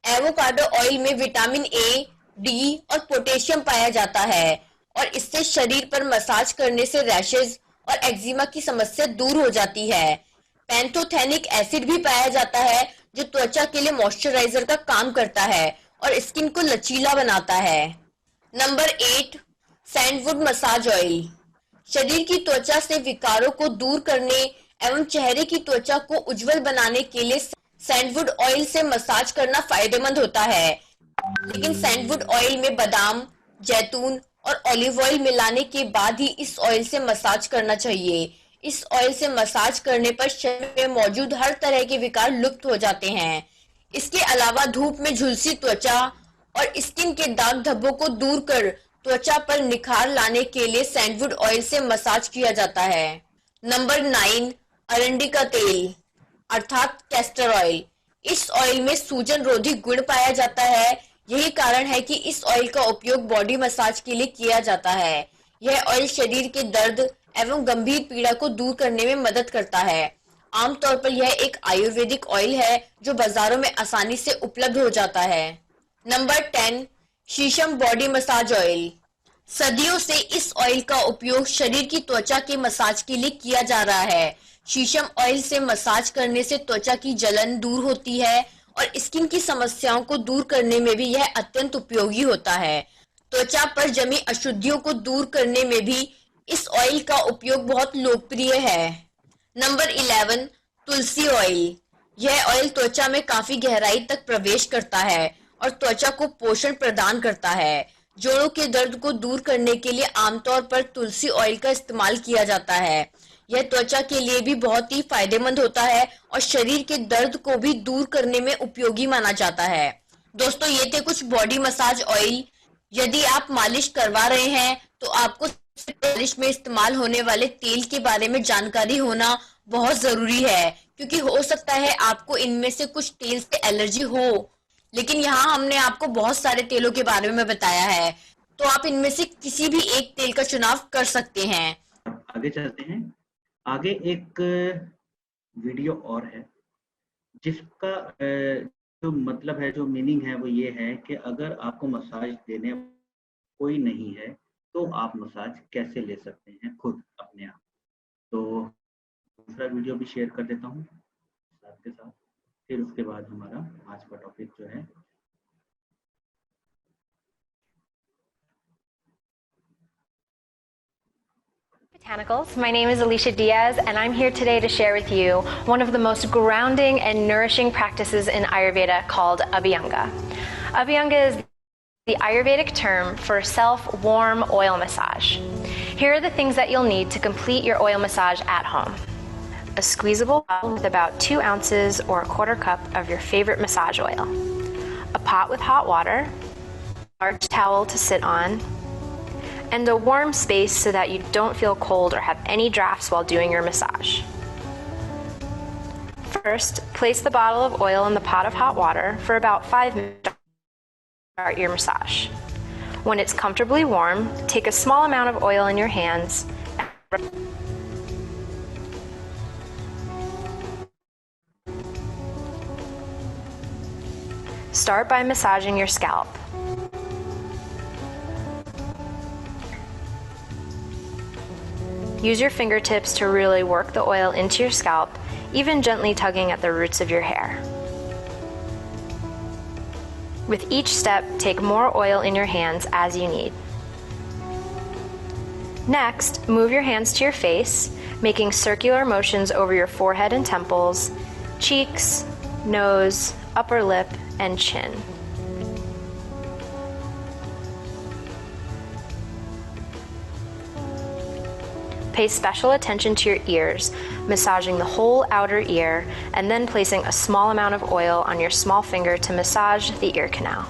एवोकाडो ऑयल में विटामिन ए, डी और पोटेशियम पाया जाता है और इससे शरीर पर मसाज करने से रैशेज और एक्जिमा की समस्या दूर हो जाती है। पैंथोथेनिक एसिड भी पाया जाता है जो त्वचा के लिए मॉइस्चराइजर का काम करता है और स्किन को लचीला बनाता है। Number 8, sandalwood massage oil. शरीर की त्वचा से विकारों को दूर करने एवं चेहरे की त्वचा को उज्जवल बनाने के लिए सैंडवुड ऑयल से मसाज करना फायदेमंद होता है, लेकिन सैंडवुड ऑयल में बादाम, जैतून और ऑलिव ऑयल मिलाने के बाद ही इस ऑयल से मसाज करना चाहिए। इस ऑयल से मसाज करने पर शरीर में मौजूद हर तरह के विकार लुप्त हो जाते हैं। इसके अलावा धूप में झुलसी त्वचा और स्किन के दाग धब्बों को दूर कर त्वचा पर निखार लाने के लिए सैंडवुड ऑयल से मसाज किया जाता है। नंबर 9, अरंडी का तेल अर्थात कैस्टर ऑयल। इस ऑयल में सूजन रोधी गुण पाया जाता है। यही कारण है कि इस ऑयल का उपयोग बॉडी मसाज के लिए किया जाता है। यह ऑयल शरीर के दर्द एवं गंभीर पीड़ा को दूर करने में मदद करता है। आमतौर पर यह एक आयुर्वेदिक ऑयल है जो बाजारों में आसानी से उपलब्ध हो जाता है। नंबर 10, शीशम बॉडी मसाज ऑयल। सदियों से इस ऑयल का उपयोग शरीर की त्वचा के मसाज के लिए किया जा रहा है। शीशम ऑयल से मसाज करने से त्वचा की जलन दूर होती है और स्किन की समस्याओं को दूर करने में भी यह अत्यंत उपयोगी होता है। त्वचा पर जमी अशुद्धियों को दूर करने में भी इस ऑयल का उपयोग बहुत लोकप्रिय है। नंबर 11, तुलसी ऑयल। यह ऑयल त्वचा में काफी गहराई तक प्रवेश करता है और त्वचा को पोषण प्रदान करता है। जोड़ों के दर्द को दूर करने के लिए आमतौर पर तुलसी ऑयल का इस्तेमाल किया जाता है। यह त्वचा के लिए भी बहुत ही फायदेमंद होता है और शरीर के दर्द को भी दूर करने में उपयोगी माना जाता है। दोस्तों, ये थे कुछ बॉडी मसाज ऑयल। यदि आप मालिश करवा रहे हैं तो आपको मालिश में इस्तेमाल होने वाले तेल के बारे में जानकारी होना बहुत जरूरी है, क्योंकि हो सकता है आपको इनमें से कुछ तेल से एलर्जी हो। लेकिन यहाँ हमने आपको बहुत सारे तेलों के बारे में बताया है। तो आप इनमें से किसी भी एक तेल का चुनाव कर सकते हैं। आगे चलते हैं। आगे एक वीडियो और है जिसका जो मतलब है, जो मीनिंग है वो ये है कि अगर आपको मसाज देने कोई नहीं है तो आप मसाज कैसे ले सकते हैं खुद अपने आप। तो दूसरा वीडियो भी शेयर कर देता हूँ साथ के साथ, फिर उसके बाद हमारा आज का टॉपिक जो है Botanicals. My name is Alicia Diaz, and I'm here today to share with you one of the most grounding and nourishing practices in Ayurveda called Abhyanga. Abhyanga is the Ayurvedic term for self-warm oil massage. Here are the things that you'll need to complete your oil massage at home. A squeezable bottle with about 2 ounces or a quarter cup of your favorite massage oil. A pot with hot water, a large towel to sit on, and a warm space so that you don't feel cold or have any drafts while doing your massage. First, place the bottle of oil in the pot of hot water for about 5 minutes to start your massage. When it's comfortably warm, take a small amount of oil in your hands. Start by massaging your scalp. Use your fingertips to really work the oil into your scalp, even gently tugging at the roots of your hair. With each step, take more oil in your hands as you need. Next, move your hands to your face, making circular motions over your forehead and temples, cheeks, nose, upper lip, and chin. Pay special attention to your ears, massaging the whole outer ear, and then placing a small amount of oil on your small finger to massage the ear canal.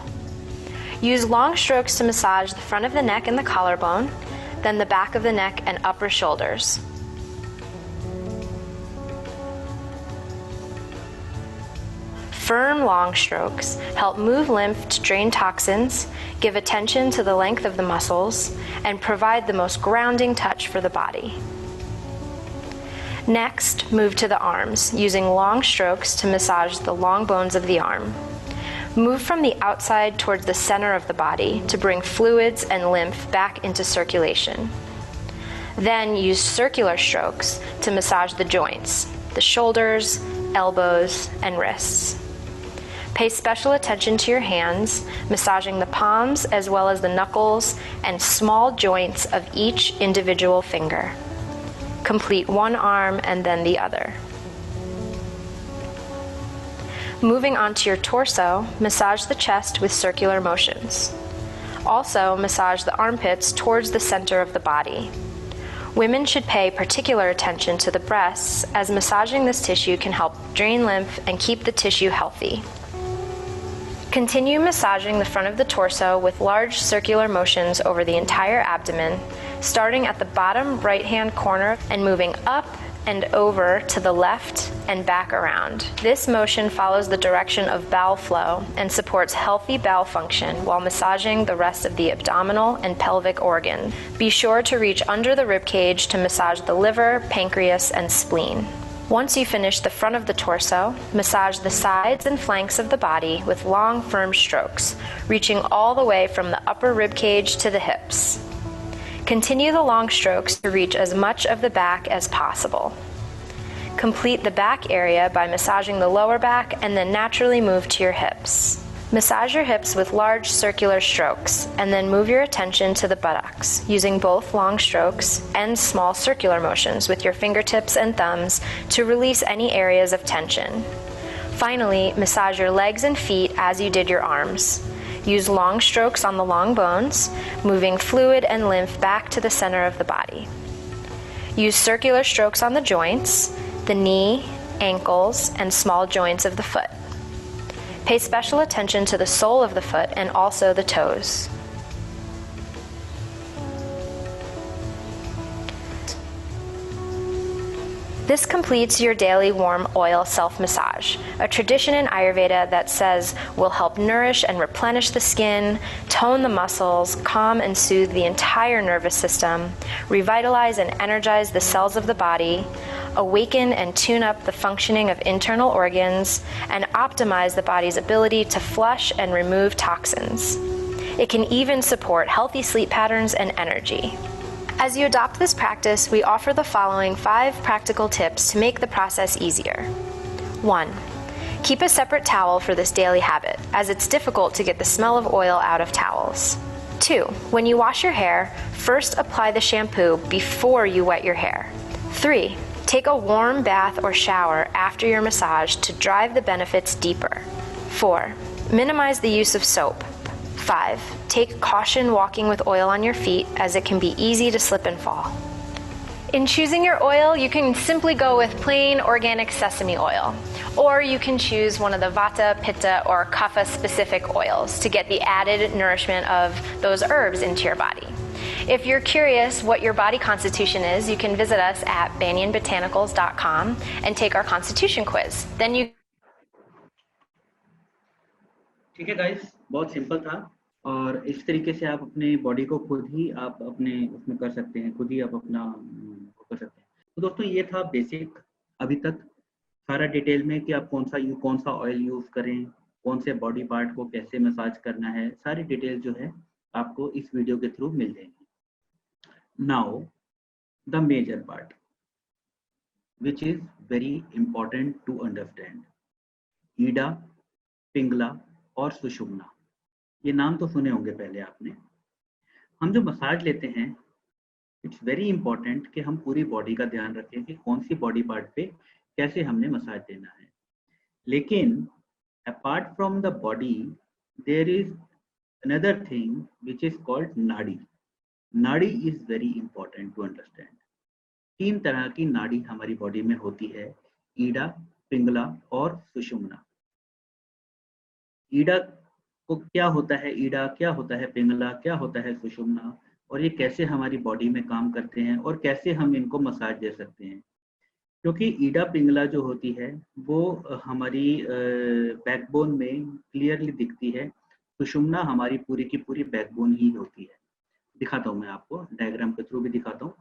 Use long strokes to massage the front of the neck and the collarbone, then the back of the neck and upper shoulders. Firm long strokes help move lymph to drain toxins, give attention to the length of the muscles, and provide the most grounding touch for the body. Next, move to the arms, using long strokes to massage the long bones of the arm. Move from the outside towards the center of the body to bring fluids and lymph back into circulation. Then use circular strokes to massage the joints, the shoulders, elbows, and wrists. Pay special attention to your hands, massaging the palms as well as the knuckles and small joints of each individual finger. Complete one arm and then the other. Moving onto your torso, massage the chest with circular motions. Also, massage the armpits towards the center of the body. Women should pay particular attention to the breasts, as massaging this tissue can help drain lymph and keep the tissue healthy. Continue massaging the front of the torso with large circular motions over the entire abdomen, starting at the bottom right-hand corner and moving up and over to the left and back around. This motion follows the direction of bowel flow and supports healthy bowel function while massaging the rest of the abdominal and pelvic organ. Be sure to reach under the rib cage to massage the liver, pancreas, and spleen. Once you finish the front of the torso, massage the sides and flanks of the body with long, firm strokes, reaching all the way from the upper rib cage to the hips. Continue the long strokes to reach as much of the back as possible. Complete the back area by massaging the lower back and then naturally move to your hips. Massage your hips with large circular strokes and then move your attention to the buttocks, using both long strokes and small circular motions with your fingertips and thumbs to release any areas of tension. Finally, massage your legs and feet as you did your arms. Use long strokes on the long bones, moving fluid and lymph back to the center of the body. Use circular strokes on the joints, the knee, ankles, and small joints of the foot. Pay special attention to the sole of the foot and also the toes. This completes your daily warm oil self-massage, a tradition in Ayurveda that says will help nourish and replenish the skin, tone the muscles, calm and soothe the entire nervous system, revitalize and energize the cells of the body, awaken and tune up the functioning of internal organs, and optimize the body's ability to flush and remove toxins. It can even support healthy sleep patterns and energy. As you adopt this practice, we offer the following 5 practical tips to make the process easier. 1. Keep a separate towel for this daily habit, as it's difficult to get the smell of oil out of towels. 2. When you wash your hair, first apply the shampoo before you wet your hair. 3. Take a warm bath or shower after your massage to drive the benefits deeper. 4. Minimize the use of soap. 5. Take caution walking with oil on your feet, as it can be easy to slip and fall. In choosing your oil, you can simply go with plain organic sesame oil, or you can choose one of the Vata, Pitta, or Kapha specific oils to get the added nourishment of those herbs into your body. If you're curious what your body constitution is, you can visit us at banyanbotanicals.com and take our constitution quiz. Then you ठीक है guys, बहुत simple था और इस तरीके से आप अपने बॉडी को खुद ही आप अपने उसमें कर सकते हैं, खुद ही आप अपना कर सकते हैं। तो दोस्तों ये था बेसिक, अभी तक सारा डिटेल में कि आप कौन सा ऑयल यूज करें, कौन से बॉडी पार्ट को कैसे मसाज करना है, सारी डिटेल जो है आपको इस वीडियो के थ्रू मिल जाएगी। Now the major part which is very important to understand, Ida, Pingala और सुषुम्ना। ये नाम तो सुने होंगे पहले आपने। हम जो मसाज लेते हैं, इट्स वेरी इंपॉर्टेंट कि हम पूरी बॉडी का ध्यान रखें कि कौन सी बॉडी पार्ट पे कैसे हमने मसाज देना है। लेकिन apart from the body there is another thing which is called nadi. Nadi is very important to understand. 3 तरह की नाड़ी हमारी बॉडी में होती है, ईडा, पिंगला और सुषुम्ना। ईडा को क्या होता है, ईडा क्या होता है, पिंगला क्या होता है, सुषुम्ना, और ये कैसे हमारी बॉडी में काम करते हैं और कैसे हम इनको मसाज दे सकते हैं। क्योंकि ईडा पिंगला जो होती है वो हमारी बैकबोन में क्लियरली दिखती है, सुषुम्ना हमारी पूरी की पूरी बैकबोन ही होती है। दिखाता हूँ मैं आपको, डायग्राम के थ्रू भी दिखाता हूँ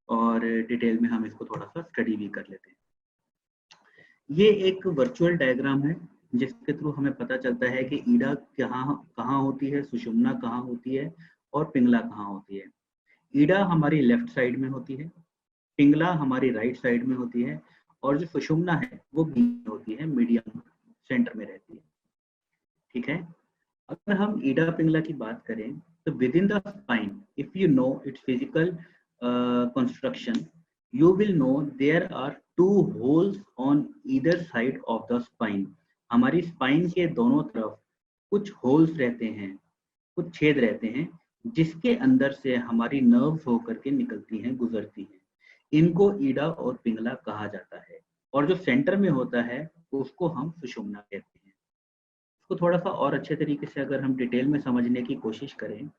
और डिटेल में हम इसको थोड़ा सा स्टडी भी कर लेते हैं। ये एक वर्चुअल डायग्राम है जिसके थ्रू हमें पता चलता है कि ईडा कहाँ होती है, सुषुम्ना कहाँ होती है और पिंगला कहाँ होती है। ईडा हमारी लेफ्ट साइड में होती है, पिंगला हमारी राइट साइड में होती है और जो सुषुम्ना है वो बीच में होती है, मीडियम सेंटर में रहती है। ठीक है, अगर हम ईडा पिंगला की बात करें तो with in the spine, if you know it's physical construction, you will know there are 2 holes on either side of the spine. हमारी स्पाइन के दोनों तरफ कुछ होल्स रहते हैं, कुछ छेद रहते हैं, जिसके अंदर से हमारी नर्व्स होकर के निकलती हैं, गुजरती हैं। इनको ईडा और पिंगला कहा जाता है और जो सेंटर में होता है उसको हम सुषुम्ना कहते हैं। इसको थोड़ा सा और अच्छे तरीके से अगर हम डिटेल में समझने की कोशिश करें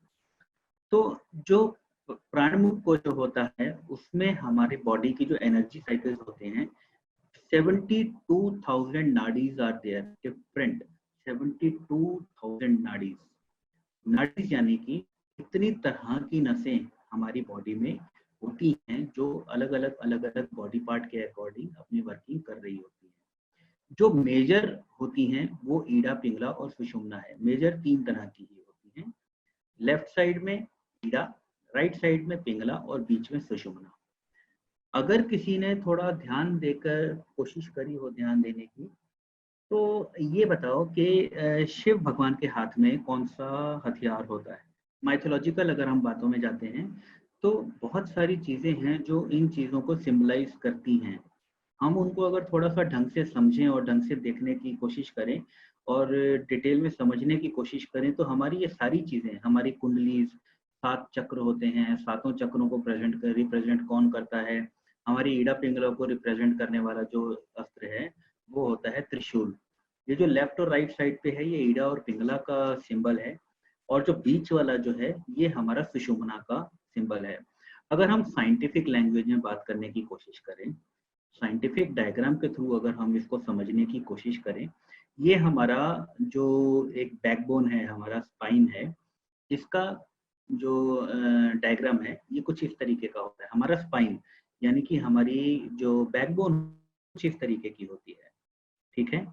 तो जो प्राणमुख को जो होता है उसमें हमारी बॉडी की जो एनर्जी साइकिल्स होते हैं, 72,000 नाडीज आर देयर, डिफरेंट 72,000 नाडीज। नाडीज यानी कि इतनी तरह की नसें हमारी बॉडी में होती हैं जो अलग अलग बॉडी पार्ट के अकॉर्डिंग अपनी वर्किंग कर रही होती है। जो मेजर होती हैं वो ईडा, पिंगला और सुषुम्ना है। मेजर 3 तरह की ही होती हैं, लेफ्ट साइड में ईडा, राइट साइड में पिंगला और बीच में सुषुम्ना। अगर किसी ने थोड़ा ध्यान देकर कोशिश करी हो ध्यान देने की, तो ये बताओ कि शिव भगवान के हाथ में कौन सा हथियार होता है। माइथोलॉजिकल अगर हम बातों में जाते हैं तो बहुत सारी चीजें हैं जो इन चीजों को सिंबलाइज करती हैं। हम उनको अगर थोड़ा सा ढंग से समझें और ढंग से देखने की कोशिश करें और डिटेल में समझने की कोशिश करें तो हमारी ये सारी चीजें, हमारी कुंडली, 7 चक्र होते हैं, 7 चक्रों को रिप्रेजेंट कौन करता है, हमारी ईडा पिंगला को रिप्रेजेंट करने वाला जो अस्त्र है वो होता है त्रिशूल। ये जो लेफ्ट और राइट साइड पे है ये ईडा और पिंगला का सिंबल है और जो बीच वाला जो है ये हमारा सुषुम्ना का सिंबल है। अगर हम साइंटिफिक लैंग्वेज में बात करने की कोशिश करें, साइंटिफिक डायग्राम के थ्रू अगर हम इसको समझने की कोशिश करें, ये हमारा जो एक बैकबोन है, हमारा स्पाइन है, इसका जो डायग्राम है ये कुछ इस तरीके का होता है। हमारा स्पाइन यानी कि हमारी जो बैकबोन कुछ इस तरीके की होती है, ठीक है।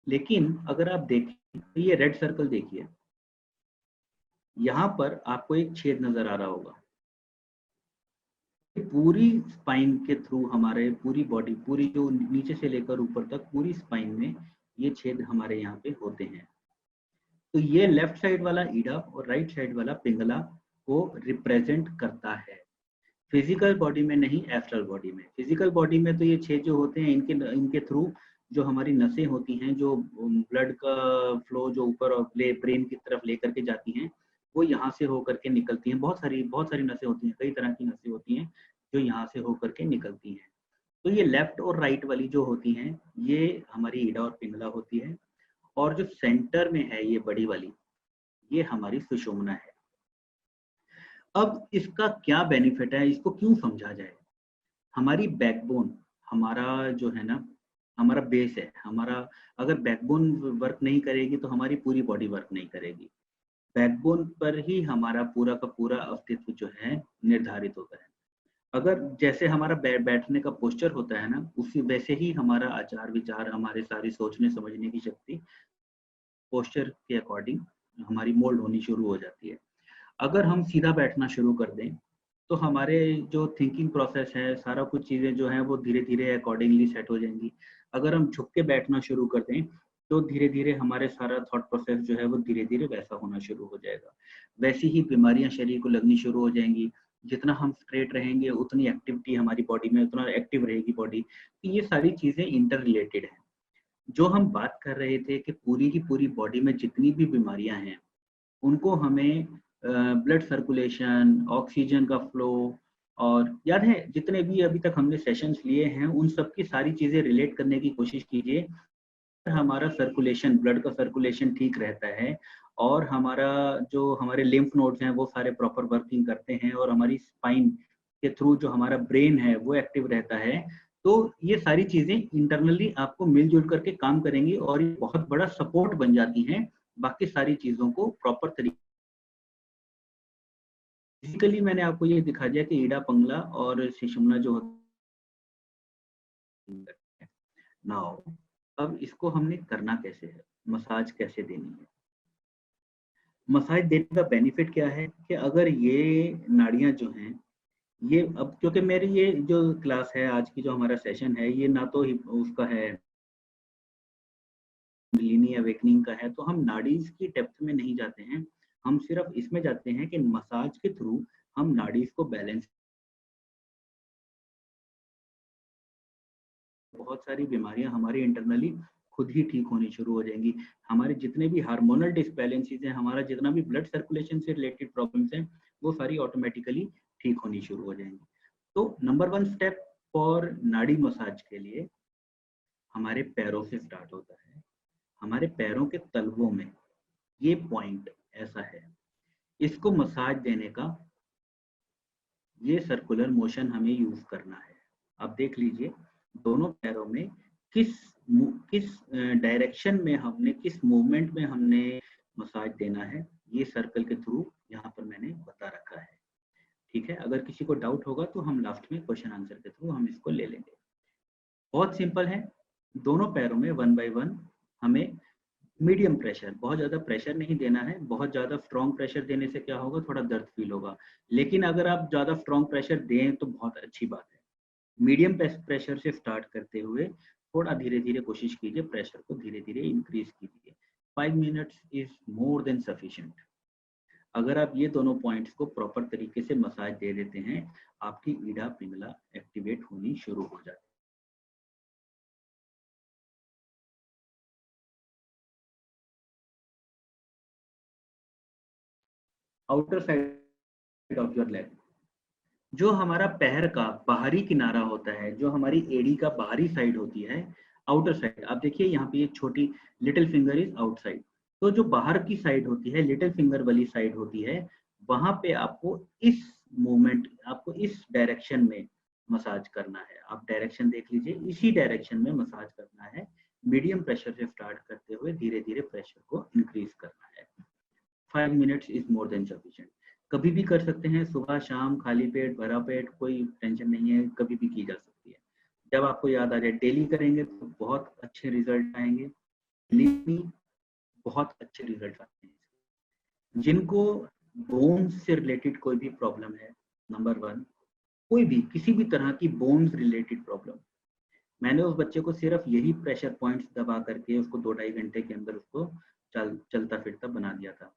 लेकिन अगर आप देखें तो ये रेड सर्कल देखिए, यहाँ पर आपको एक छेद नजर आ रहा होगा। पूरी स्पाइन के थ्रू हमारे पूरी बॉडी, पूरी जो नीचे से लेकर ऊपर तक पूरी स्पाइन में ये छेद हमारे यहाँ पे होते हैं। तो ये लेफ्ट साइड वाला ईडा और राइट साइड वाला पिंगला को रिप्रेजेंट करता है। फिजिकल बॉडी में नहीं, एस्ट्रल बॉडी में। फिजिकल बॉडी में तो ये छेद जो होते हैं इनके थ्रू जो हमारी नसें होती हैं, जो ब्लड का फ्लो जो ऊपर और ब्रेन की तरफ लेकर के जाती हैं, वो यहाँ से होकर के निकलती हैं। बहुत सारी नसें होती हैं, कई तरह की नसें होती हैं जो यहाँ से होकर के निकलती हैं। तो ये लेफ्ट और राइट वाली जो होती हैं ये हमारी ईडा और पिंगला होती है, और जो सेंटर में है ये बड़ी वाली, ये हमारी सुषुम्ना है। अब इसका क्या बेनिफिट है, इसको क्यों समझा जाए। हमारी बैकबोन, हमारा जो है ना, हमारा बेस है हमारा। अगर बैकबोन वर्क नहीं करेगी तो हमारी पूरी बॉडी वर्क नहीं करेगी। बैकबोन पर ही हमारा पूरा का पूरा अस्तित्व जो है निर्धारित होता है। अगर जैसे हमारा बैठने का पोस्चर होता है ना, उसी वैसे ही हमारा आचार विचार, हमारे सारी सोचने समझने की शक्ति पोस्चर के अकॉर्डिंग हमारी मोल्ड होनी शुरू हो जाती है। अगर हम सीधा बैठना शुरू कर दें तो हमारे जो थिंकिंग प्रोसेस है, सारा कुछ चीज़ें जो हैं वो धीरे धीरे अकॉर्डिंगली सेट हो जाएंगी। अगर हम झुक के बैठना शुरू कर दें तो धीरे धीरे हमारे सारा थॉट प्रोसेस जो है वो धीरे धीरे वैसा होना शुरू हो जाएगा। वैसी ही बीमारियां शरीर को लगनी शुरू हो जाएंगी। जितना हम स्ट्रेट रहेंगे उतनी एक्टिविटी हमारी बॉडी में, उतना एक्टिव रहेगी बॉडी। तो ये सारी चीज़ें इंटर रिलेटेड हैं। जो हम बात कर रहे थे कि पूरी की पूरी बॉडी में जितनी भी बीमारियां हैं उनको हमें ब्लड सर्कुलेशन, ऑक्सीजन का फ्लो, और याद है जितने भी अभी तक हमने सेशंस लिए हैं उन सब की सारी चीज़ें रिलेट करने की कोशिश कीजिए। हमारा सर्कुलेशन, ब्लड का सर्कुलेशन ठीक रहता है और हमारा जो हमारे लिम्फ नोड्स हैं वो सारे प्रॉपर वर्किंग करते हैं और हमारी स्पाइन के थ्रू जो हमारा ब्रेन है वो एक्टिव रहता है, तो ये सारी चीज़ें इंटरनली आपको मिलजुल करके काम करेंगी और ये बहुत बड़ा सपोर्ट बन जाती हैं बाकी सारी चीज़ों को प्रॉपर तरीके। बेसिकली मैंने आपको ये दिखा दिया कि ईडा, पिंगला और सुषुम्ना जो होता है। नाउ अब इसको हमने करना कैसे है, मसाज कैसे देनी है। मसाज देने का बेनिफिट क्या है कि अगर ये नाड़ियां जो हैं ये, अब क्योंकि मेरी ये जो क्लास है आज की, जो हमारा सेशन है, ये ना तो उसका है कुंडलिनी अवेकनिंग का है, तो हम नाड़ीज की डेप्थ में नहीं जाते हैं। हम सिर्फ इसमें जाते हैं कि मसाज के थ्रू हम नाड़ीज को बैलेंस। बहुत सारी बीमारियां हमारी इंटरनली खुद ही ठीक होनी शुरू हो जाएंगी। हमारे जितने भी हार्मोनल डिसबैलेंसेस हैं, हमारा जितना भी ब्लड सर्कुलेशन से रिलेटेड प्रॉब्लम्स हैं, वो सारी ऑटोमेटिकली ठीक होनी शुरू हो जाएंगी। तो नंबर 1 स्टेप फॉर नाड़ी मसाज के लिए हमारे पैरों से स्टार्ट होता है। हमारे पैरों के तलवों में ये पॉइंट ऐसा है, इसको मसाज देने का ये सर्कुलर मोशन हमें यूज करना है। आप देख लीजिए दोनों पैरों में किस डायरेक्शन में हमने, किस मूवमेंट में हमने मसाज देना है, ये सर्कल के थ्रू यहाँ पर मैंने बता रखा है। ठीक है, अगर किसी को डाउट होगा तो हम लास्ट में क्वेश्चन आंसर के थ्रू हम इसको ले लेंगे। बहुत सिंपल है, दोनों पैरों में 1 बाय 1 हमें मीडियम प्रेशर, बहुत ज़्यादा प्रेशर नहीं देना है। बहुत ज़्यादा स्ट्रॉन्ग प्रेशर देने से क्या होगा, थोड़ा दर्द फील होगा। लेकिन अगर आप ज़्यादा स्ट्रॉन्ग प्रेशर दें तो बहुत अच्छी बात है। मीडियम प्रेशर से स्टार्ट करते हुए थोड़ा धीरे धीरे कोशिश कीजिए, प्रेशर को धीरे धीरे इंक्रीज कीजिए। 5 minutes is more than sufficient. अगर आप ये दोनों पॉइंट्स को प्रॉपर तरीके से मसाज दे देते हैं, आपकी ईडा पिंगला एक्टिवेट होनी शुरू हो जाती है। Outer side of your leg, जो हमारा पैर का बाहरी किनारा होता है, जो हमारी एड़ी का बाहरी साइड होती है, आउटर साइड। आप देखिए यहाँ पे एक छोटी लिटिल फिंगर इज आउटसाइड, तो जो बाहर की साइड होती है, लिटिल फिंगर वाली साइड होती है, वहां पे आपको इस मूवमेंट, आपको इस डायरेक्शन में मसाज करना है। आप डायरेक्शन देख लीजिए, इसी डायरेक्शन में मसाज करना है। मीडियम प्रेशर से स्टार्ट करते हुए धीरे धीरे प्रेशर को इंक्रीज करना है। 5 minutes is more than sufficient. कभी भी कर सकते हैं, सुबह शाम, खाली पेट, भरा पेट, कोई टेंशन नहीं है, कभी भी की जा सकती है। जब आपको याद आ जाए, डेली करेंगे तो बहुत अच्छे रिजल्ट आएंगे, बहुत अच्छे रिजल्ट आते हैं। जिनको बोन्स से रिलेटेड कोई भी प्रॉब्लम है, नंबर 1, कोई भी किसी भी तरह की बोन्स रिलेटेड प्रॉब्लम, मैंने उस बच्चे को सिर्फ यही प्रेशर पॉइंट्स दबा करके उसको 2-2.5 घंटे के अंदर उसको चलता फिरता बना दिया था।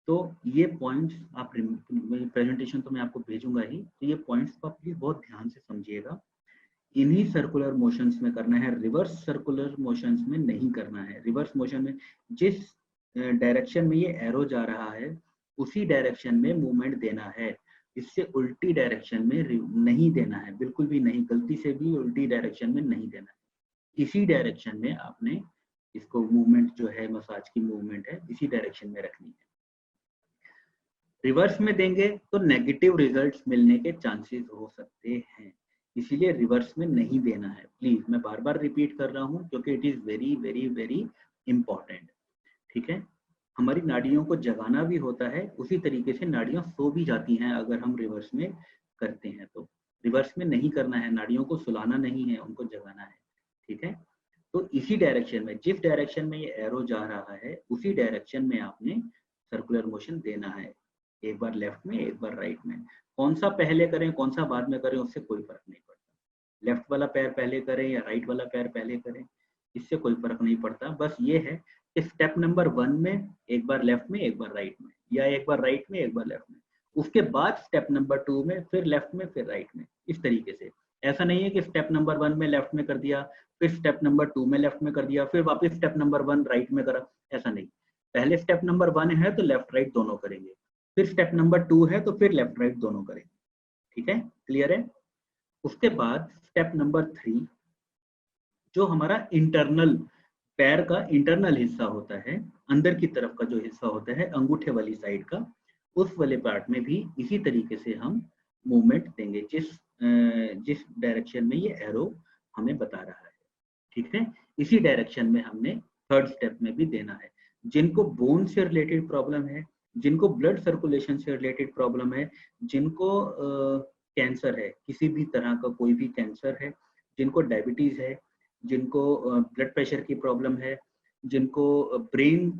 तो ये पॉइंट्स आप, प्रेजेंटेशन तो मैं आपको भेजूंगा ही, तो ये पॉइंट्स को आप प्लीज बहुत ध्यान से समझिएगा। इन्हीं सर्कुलर मोशंस में करना है, रिवर्स सर्कुलर मोशंस में नहीं करना है। रिवर्स मोशन में जिस डायरेक्शन में ये एरो जा रहा है उसी डायरेक्शन में मूवमेंट देना है, इससे उल्टी डायरेक्शन में नहीं देना है, बिल्कुल भी नहीं, गलती से भी उल्टी डायरेक्शन में नहीं देना है। इसी डायरेक्शन में आपने इसको मूवमेंट जो है, मसाज की मूवमेंट है, इसी डायरेक्शन में रखनी है। रिवर्स में देंगे तो नेगेटिव रिजल्ट्स मिलने के चांसेस हो सकते हैं, इसीलिए रिवर्स में नहीं देना है। प्लीज, मैं बार बार रिपीट कर रहा हूं क्योंकि it is very very very important. ठीक है, हमारी नाड़ियों को जगाना भी होता है, उसी तरीके से नाड़ियां सो भी जाती हैं अगर हम रिवर्स में करते हैं तो। रिवर्स में नहीं करना है, नाड़ियों को सुलाना नहीं है, उनको जगाना है। ठीक है, तो इसी डायरेक्शन में, जिस डायरेक्शन में ये एरो जा रहा है उसी डायरेक्शन में आपने सर्कुलर मोशन देना है। एक बार लेफ्ट में, एक बार राइट में। कौन सा पहले करें, कौन सा बाद में करें, उससे कोई फर्क नहीं पड़ता। लेफ्ट वाला पैर पहले करें या राइट वाला पैर पहले करें, इससे कोई फर्क नहीं पड़ता। बस ये है कि स्टेप नंबर 1 में एक बार लेफ्ट में, एक बार राइट में, या एक बार राइट में, एक बार लेफ्ट में। उसके बाद स्टेप नंबर 2 में फिर लेफ्ट में, फिर राइट में, इस तरीके से। ऐसा नहीं है कि स्टेप नंबर 1 में लेफ्ट में कर दिया, फिर स्टेप नंबर 2 में लेफ्ट में कर दिया, फिर वापस स्टेप नंबर 1 राइट में करा, ऐसा नहीं। पहले स्टेप नंबर 1 है तो लेफ्ट राइट दोनों करेंगे, फिर स्टेप नंबर 2 है तो फिर लेफ्ट राइट दोनों करेंगे। ठीक है, क्लियर है? उसके बाद स्टेप नंबर 3, जो हमारा इंटरनल, पैर का इंटरनल हिस्सा होता है, अंदर की तरफ का जो हिस्सा होता है, अंगूठे वाली साइड का, उस वाले पार्ट में भी इसी तरीके से हम मूवमेंट देंगे, जिस डायरेक्शन में ये एरो हमें बता रहा है। ठीक है, इसी डायरेक्शन में हमने थर्ड स्टेप में भी देना है। जिनको बोन से रिलेटेड प्रॉब्लम है, जिनको ब्लड सर्कुलेशन से रिलेटेड प्रॉब्लम है, जिनको कैंसर है, किसी भी तरह का कोई भी कैंसर है, जिनको डायबिटीज है, जिनको ब्लड प्रेशर की प्रॉब्लम है, जिनको ब्रेन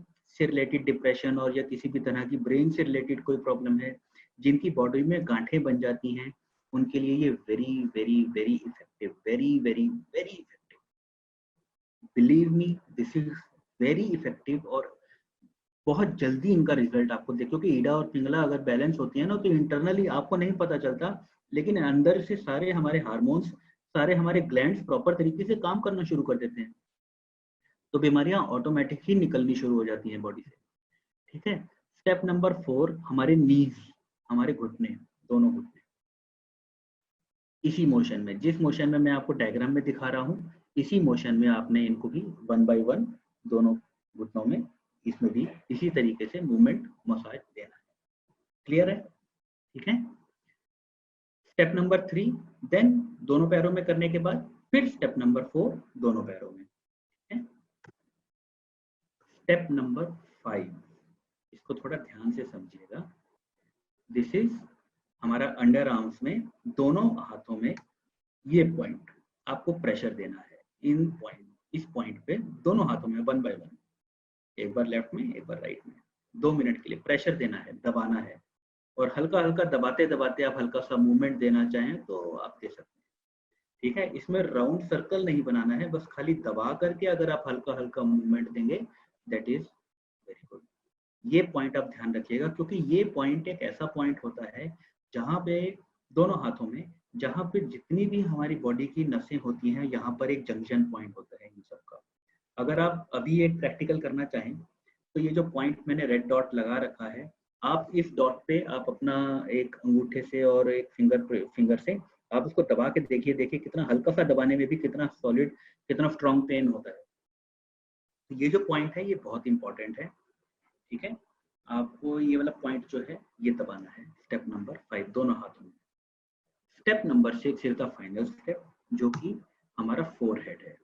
से रिलेटेड डिप्रेशन और या किसी भी तरह की ब्रेन से रिलेटेड कोई प्रॉब्लम है, जिनकी बॉडी में गांठें बन जाती हैं, उनके लिए ये very very very effective, very very very effective. Believe me, this is very effective और बहुत जल्दी इनका रिजल्ट आपको देख, क्योंकि ईडा और पिंगला अगर बैलेंस होती है ना तो इंटरनली आपको नहीं पता चलता, लेकिन अंदर से सारे हमारे हार्मोन्स, सारे हमारे ग्लैंड्स प्रॉपर तरीके से काम करना शुरू कर देते हैं, तो बीमारियां ऑटोमेटिक ही निकलनी शुरू हो जाती हैं बॉडी से। ठीक है, स्टेप नंबर 4, हमारे नीज, हमारे घुटने, दोनों घुटने इसी मोशन में, जिस मोशन में मैं आपको डायग्राम में दिखा रहा हूँ, इसी मोशन में आपने इनको भी 1 बाय 1 दोनों घुटनों में, इसमें भी इसी तरीके से मूवमेंट, मसाज देना है। क्लियर है? ठीक है, स्टेप नंबर 3, देन दोनों पैरों में करने के बाद फिर स्टेप नंबर 4 दोनों पैरों में। स्टेप नंबर 5, इसको थोड़ा ध्यान से समझिएगा। दिस इज हमारा अंडर आर्म्स में, दोनों हाथों में ये पॉइंट आपको प्रेशर देना है। इन पॉइंट, इस पॉइंट पे दोनों हाथों में 1 बाय 1, एक बार लेफ्ट में, एक बार राइट में, 2 मिनट के लिए प्रेशर देना है, दबाना है। और हल्का हल्का दबाते दबाते आप हल्का सा मूवमेंट देना चाहें तो आप दे सकते हैं। ठीक है, इसमें राउंड सर्कल नहीं बनाना है, बस खाली दबा करके अगर आप हल्का हल्का मूवमेंट देंगे, दैट इज वेरी गुड। ये पॉइंट आप ध्यान रखिएगा, क्योंकि ये पॉइंट एक ऐसा पॉइंट होता है जहाँ पे दोनों हाथों में, जहाँ पे जितनी भी हमारी बॉडी की नसें होती हैं, यहाँ पर एक जंक्शन पॉइंट होता है इन सबका। अगर आप अभी एक प्रैक्टिकल करना चाहें तो ये जो पॉइंट मैंने रेड डॉट लगा रखा है, आप इस डॉट पे आप अपना एक अंगूठे से और एक फिंगर से आप उसको दबा के देखिए, कितना हल्का सा दबाने में भी कितना सॉलिड, कितना स्ट्रॉन्ग पेन होता है। तो ये जो पॉइंट है ये बहुत इंपॉर्टेंट है। ठीक है, आपको ये वाला पॉइंट जो है ये दबाना है, स्टेप नंबर 5 दोनों हाथों में। Step number 6 is the final step, जो कि हमारा फोरहेड है।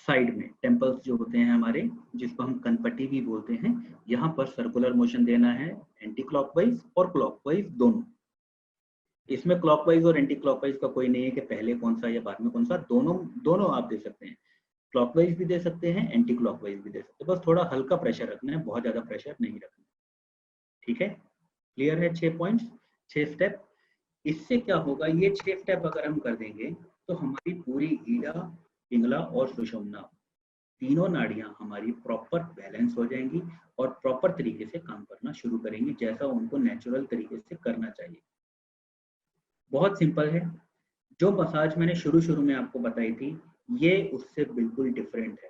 साइड में टेम्पल्स जो होते हैं हमारे, जिसको हम कनपट्टी भी बोलते हैं, यहाँ पर सर्कुलर मोशन देना है, एंटी क्लॉकवाइज और क्लॉकवाइज दोनों। इसमें क्लॉकवाइज और एंटी क्लॉकवाइज का कोई नहीं है कि पहले कौन सा या बाद में कौन सा, दोनों आप दे सकते हैं। क्लॉकवाइज भी दे सकते हैं, एंटी क्लॉकवाइज भी दे सकते हैं, बस थोड़ा हल्का प्रेशर रखना है, बहुत ज्यादा प्रेशर नहीं रखना। ठीक है, क्लियर है? 6 पॉइंट्स, 6 स्टेप। इससे क्या होगा, ये 6 स्टेप अगर हम कर देंगे तो हमारी पूरी ईड़ा, पिंगला और सुषुम्ना तीनों नाड़ियां हमारी प्रॉपर बैलेंस हो जाएंगी और प्रॉपर तरीके से काम करना शुरू करेंगी, जैसा उनको नेचुरल तरीके से करना चाहिए। बहुत सिंपल है। जो मसाज मैंने शुरू में आपको बताई थी, ये उससे बिल्कुल डिफरेंट है।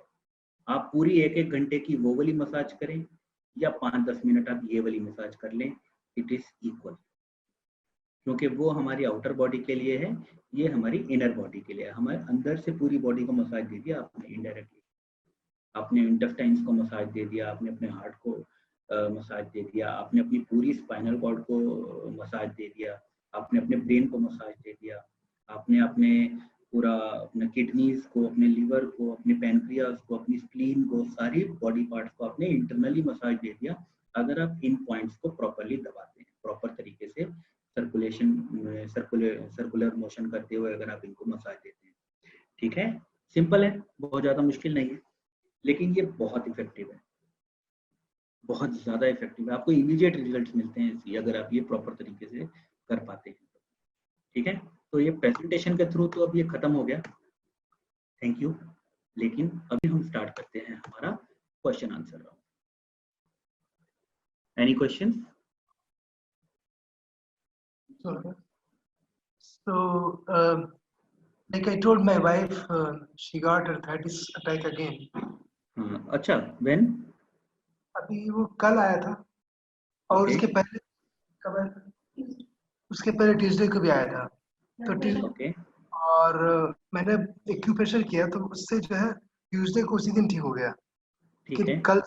आप पूरी 1-1 घंटे की वो वाली मसाज करें या 5-10 मिनट आप ये वाली मसाज कर लें, इट इज इक्वल, क्योंकि वो हमारी आउटर बॉडी के लिए है, ये हमारी इनर बॉडी के लिए है। हमारे अंदर से पूरी बॉडी को मसाज दे दिया आपने इनडायरेक्टली, आपने इंटेस्टाइन्स को मसाज दे दिया, आपने अपने हार्ट को मसाज दे दिया, आपने अपनी पूरी स्पाइनल कॉर्ड को मसाज दे दिया, आपने अपने ब्रेन को मसाज दे दिया, आपने अपने पूरा अपने किडनीज को, अपने लिवर को, अपने पैनक्रियाज को, अपनी स्प्लीन को, सारी बॉडी पार्ट्स को आपने इंटरनली मसाज दे दिया। अगर आप इन पॉइंट्स को प्रॉपरली दबाते हैं, प्रॉपर तरीके से सर्कुलर मोशन करते हुए अगर आप इनको मसाज देते हैं, ठीक है। सिंपल है, बहुत ज़्यादा मुश्किल नहीं है, लेकिन ये बहुत इफेक्टिव है, बहुत ज़्यादा इफेक्टिव है। आपको इमीडिएट रिजल्ट्स मिलते हैं इसलिए, अगर आप ये प्रॉपर तरीके से कर पाते हैं, ठीक है। तो ये प्रेजेंटेशन के थ्रू तो अब ये खत्म हो गया, थैंक यू। लेकिन अभी हम स्टार्ट करते हैं हमारा question answer round. Any questions? So, like I told my wife, she got arthritis attack again. अच्छा, when? अभी वो कल आया था और Okay. उसके पहले कब आया था? उसके पहले ट्यूसडे को भी आया था। तो Okay. और मैंने एक्यूप्रेशर किया तो उससे जो है ट्यूसडे को उसी दिन ठीक हो गया। ठीक है। कल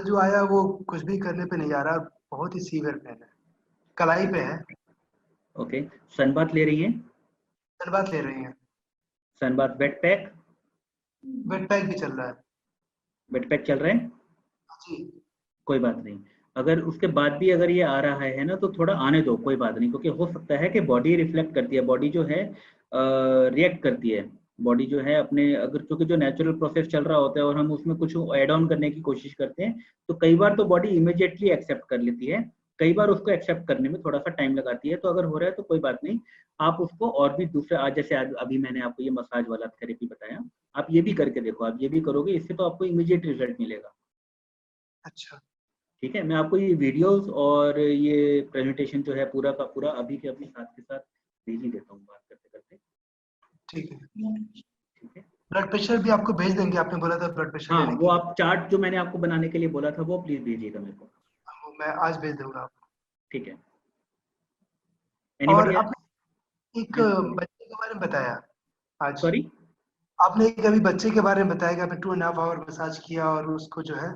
जो आया वो कुछ भी करने पे नहीं आ रहा, बहुत ही सीवियर पेन है, कलाई पे है। ओके, सनबाथ ले रही है? सनबाथ ले रही है। Sunbath, wet pack? Wet pack भी चल रहा है। वेट पैक चल रहा है जी। कोई बात नहीं। अगर उसके बाद भी अगर ये आ रहा है ना, तो थोड़ा आने दो, कोई बात नहीं, क्योंकि हो सकता है कि बॉडी रिफ्लेक्ट करती है, बॉडी जो है रिएक्ट करती है, बॉडी जो है अपने, अगर क्योंकि जो नेचुरल प्रोसेस चल रहा होता है और हम उसमें कुछ ऐड ऑन करने की कोशिश करते हैं, तो कई बार तो बॉडी इमीडिएटली एक्सेप्ट कर लेती है, कई बार उसको एक्सेप्ट करने में थोड़ा सा टाइम लगाती है। तो अगर हो रहा है तो कोई बात नहीं, आप उसको और भी दूसरे, आज जैसे अभी मैंने आपको ये मसाज वाला थेरेपी बताया, आप ये भी करके देखो, आप ये भी करोगे, इससे तो आपको इमीडिएट रिजल्ट मिलेगा। अच्छा, ठीक है, मैं आपको ये वीडियोस और ये प्रेजेंटेशन जो है पूरा का पूरा अभी के अभी साथ के साथ भेज ही देता हूँ बात करते करते। ठीक है। ठीक है, ब्लड प्रेशर भी आपको भेज देंगे, आपने बोला था ब्लड प्रेशर हाँ, लेने वो आप चार्ट जो मैंने आपको बनाने के लिए बोला था वो प्लीज भेजिएगा मेरे को। वो मैं आज भेज दूंगा आपको। ठीक है। और Anybody else? आपने एक बच्चे के बारे में बताया आज। सॉरी, आपने एक अभी बच्चे के बारे में बताया कि आपने 2.5 आवर मसाज किया और उसको जो है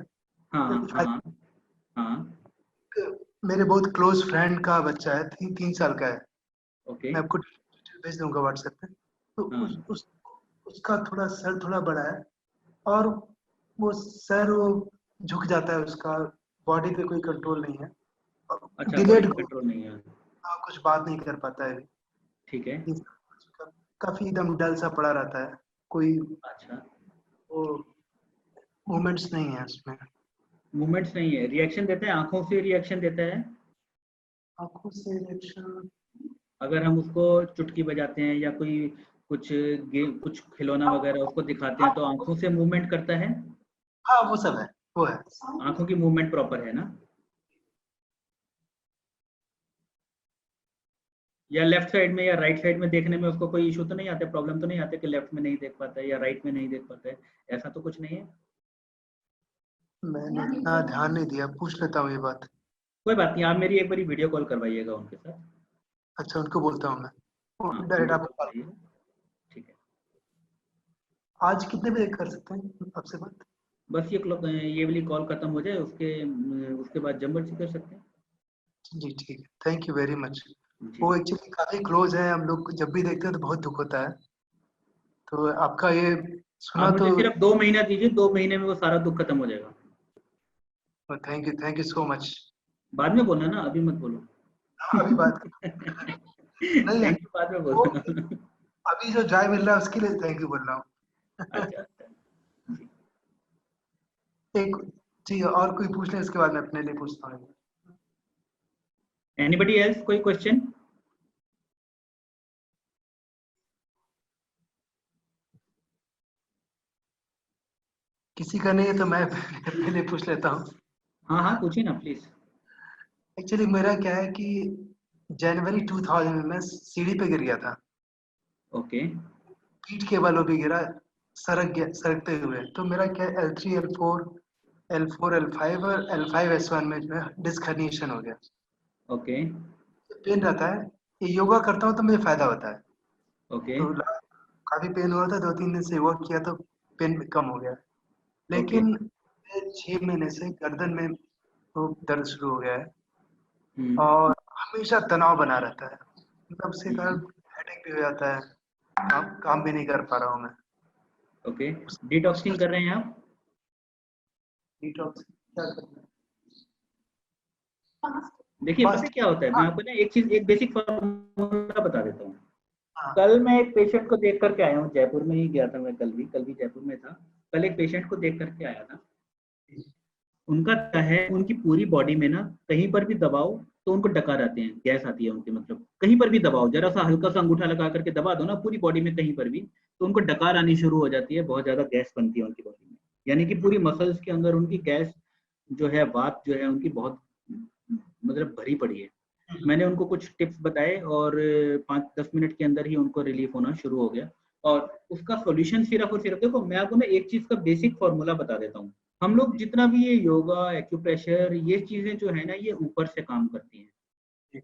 हाँ, मेरे बहुत क्लोज फ्रेंड का बच्चा है, 3 साल का है। ओके, मैं आपको भेज दूंगा व्हाट्सएप पे। तो उसका थोड़ा सर थोड़ा बड़ा है और वो सर वो झुक जाता है, उसका बॉडी पे कोई कंट्रोल नहीं है। अच्छा, डिलेड कंट्रोल नहीं है, कुछ बात नहीं कर पाता है। ठीक है, काफी एकदम डल सा पड़ा रहता है, कोई अच्छा, वो मूवमेंट्स नहीं है उसमें। मूवमेंट्स नहीं है, रिएक्शन देता है, आंखों से रिएक्शन देता है, आंखों से रिएक्शन, अगर हम उसको चुटकी बजाते हैं या कोई कुछ गेम, कुछ खिलौना वगैरह उसको दिखाते हैं तो आंखों से मूवमेंट करता है। हाँ वो सब है, वो है, आंखों की मूवमेंट प्रॉपर है ना? या लेफ्ट साइड में या राइट साइड में देखने में उसको कोई इशू तो नहीं आता, प्रॉब्लम तो नहीं आते कि लेफ्ट में नहीं देख पाता है या राइट में नहीं देख पाता है, ऐसा तो कुछ नहीं है? मैंने इतना ध्यान नहीं दिया, पूछ लेता हूँ ये बात। कोई बात नहीं, आप मेरी एक बारी वीडियो कॉल करवाइएगा उनके साथ। अच्छा, उनको बोलता हूँ मैं, हाँ, डायरेक्ट आपको। ठीक है। आज कितने बजे कर सकते हैं आपसे बात? बस ये वाली कॉल खत्म हो जाए, उसके बाद जब मर्जी कर सकते हैं। जी ठीक है, थैंक यू वेरी मच। वो एक्चुअली काफी क्लोज है, हम लोग जब भी देखते हैं तो बहुत दुख होता है। तो आपका ये सुना आप तो मुझे सिर्फ 2 महीना दीजिए, 2 महीने में वो सारा दुख खत्म हो जाएगा। Thank you so much. बाद में बोलना ना, अभी मत बोलो। अभी बात नहीं है थैंक यू बाद में वो, बोलना। अभी जो ड्राई मिल रहा है उसके लिए थैंक यू बोल रहा हूँ। अच्छा अच्छा। एक ठीक है, और कोई पूछ ले, इसके बाद मैं अपने लिए पूछता हूँ। एनीबडी एल्स, कोई क्वेश्चन? किसी का नहीं है तो मैं पहले पूछ लेता हूँ। हाँ हाँ पूछिए ना प्लीज। एक्चुअली मेरा क्या है कि जनवरी 2000 में मैं सीढ़ी पे गिर गया था, ओके पीठ के बलों पे गिरा, सरकते हुए। तो मेरा क्या L3 L4 L5 और L5S1 में जो है डिस्क हर्निएशन हो गया। ओके पेन रहता है, ये योगा करता हूँ तो मुझे फायदा होता है। ओके तो काफी पेन हुआ था, 2-3 दिन से योगा किया तो पेन कम हो गया। ओके। लेकिन 6 महीने से गर्दन में तो दर्द शुरू हो गया है, और हमेशा तनाव बना रहता है, मतलब उसके कारण हेडेक भी हो जाता है, काम भी नहीं कर पा रहा हूँ मैं। ओके डिटॉक्सिंग कर रहे हैं आप? डिटॉक्स क्या करना देखिए पता बस। है क्या होता है, मैं हाँ, आपको ना एक चीज, एक बेसिक फॉर्मूला बता देता हूँ। हाँ, कल मैं एक पेशेंट को देख करके आया हूँ, जयपुर में ही गया था मैं, कल भी जयपुर में था। कल एक पेशेंट को देख करके आया था। उनका क्या है, उनकी पूरी बॉडी में ना कहीं पर भी दबाओ तो उनको डकार आते हैं, गैस आती है उनके, मतलब कहीं पर भी दबाओ, जरा सा हल्का सा अंगूठा लगा करके दबा दो ना पूरी बॉडी में कहीं पर भी, तो उनको डकार आनी शुरू हो जाती है, बहुत ज्यादा गैस बनती है उनकी बॉडी में। यानी कि पूरी मसल्स के अंदर उनकी गैस जो है, बात जो है उनकी बहुत मतलब भरी पड़ी है। मैंने उनको कुछ टिप्स बताए और 5-10 मिनट के अंदर ही उनको रिलीफ होना शुरू हो गया। और उसका सॉल्यूशन सिर्फ और सिर्फ, देखो मैं आपको ना एक चीज का बेसिक फॉर्मूला बता देता हूँ। हम लोग जितना भी ये योगा, एक्यूप्रेशर, ये चीजें जो है ना, ये ऊपर से काम करती हैं।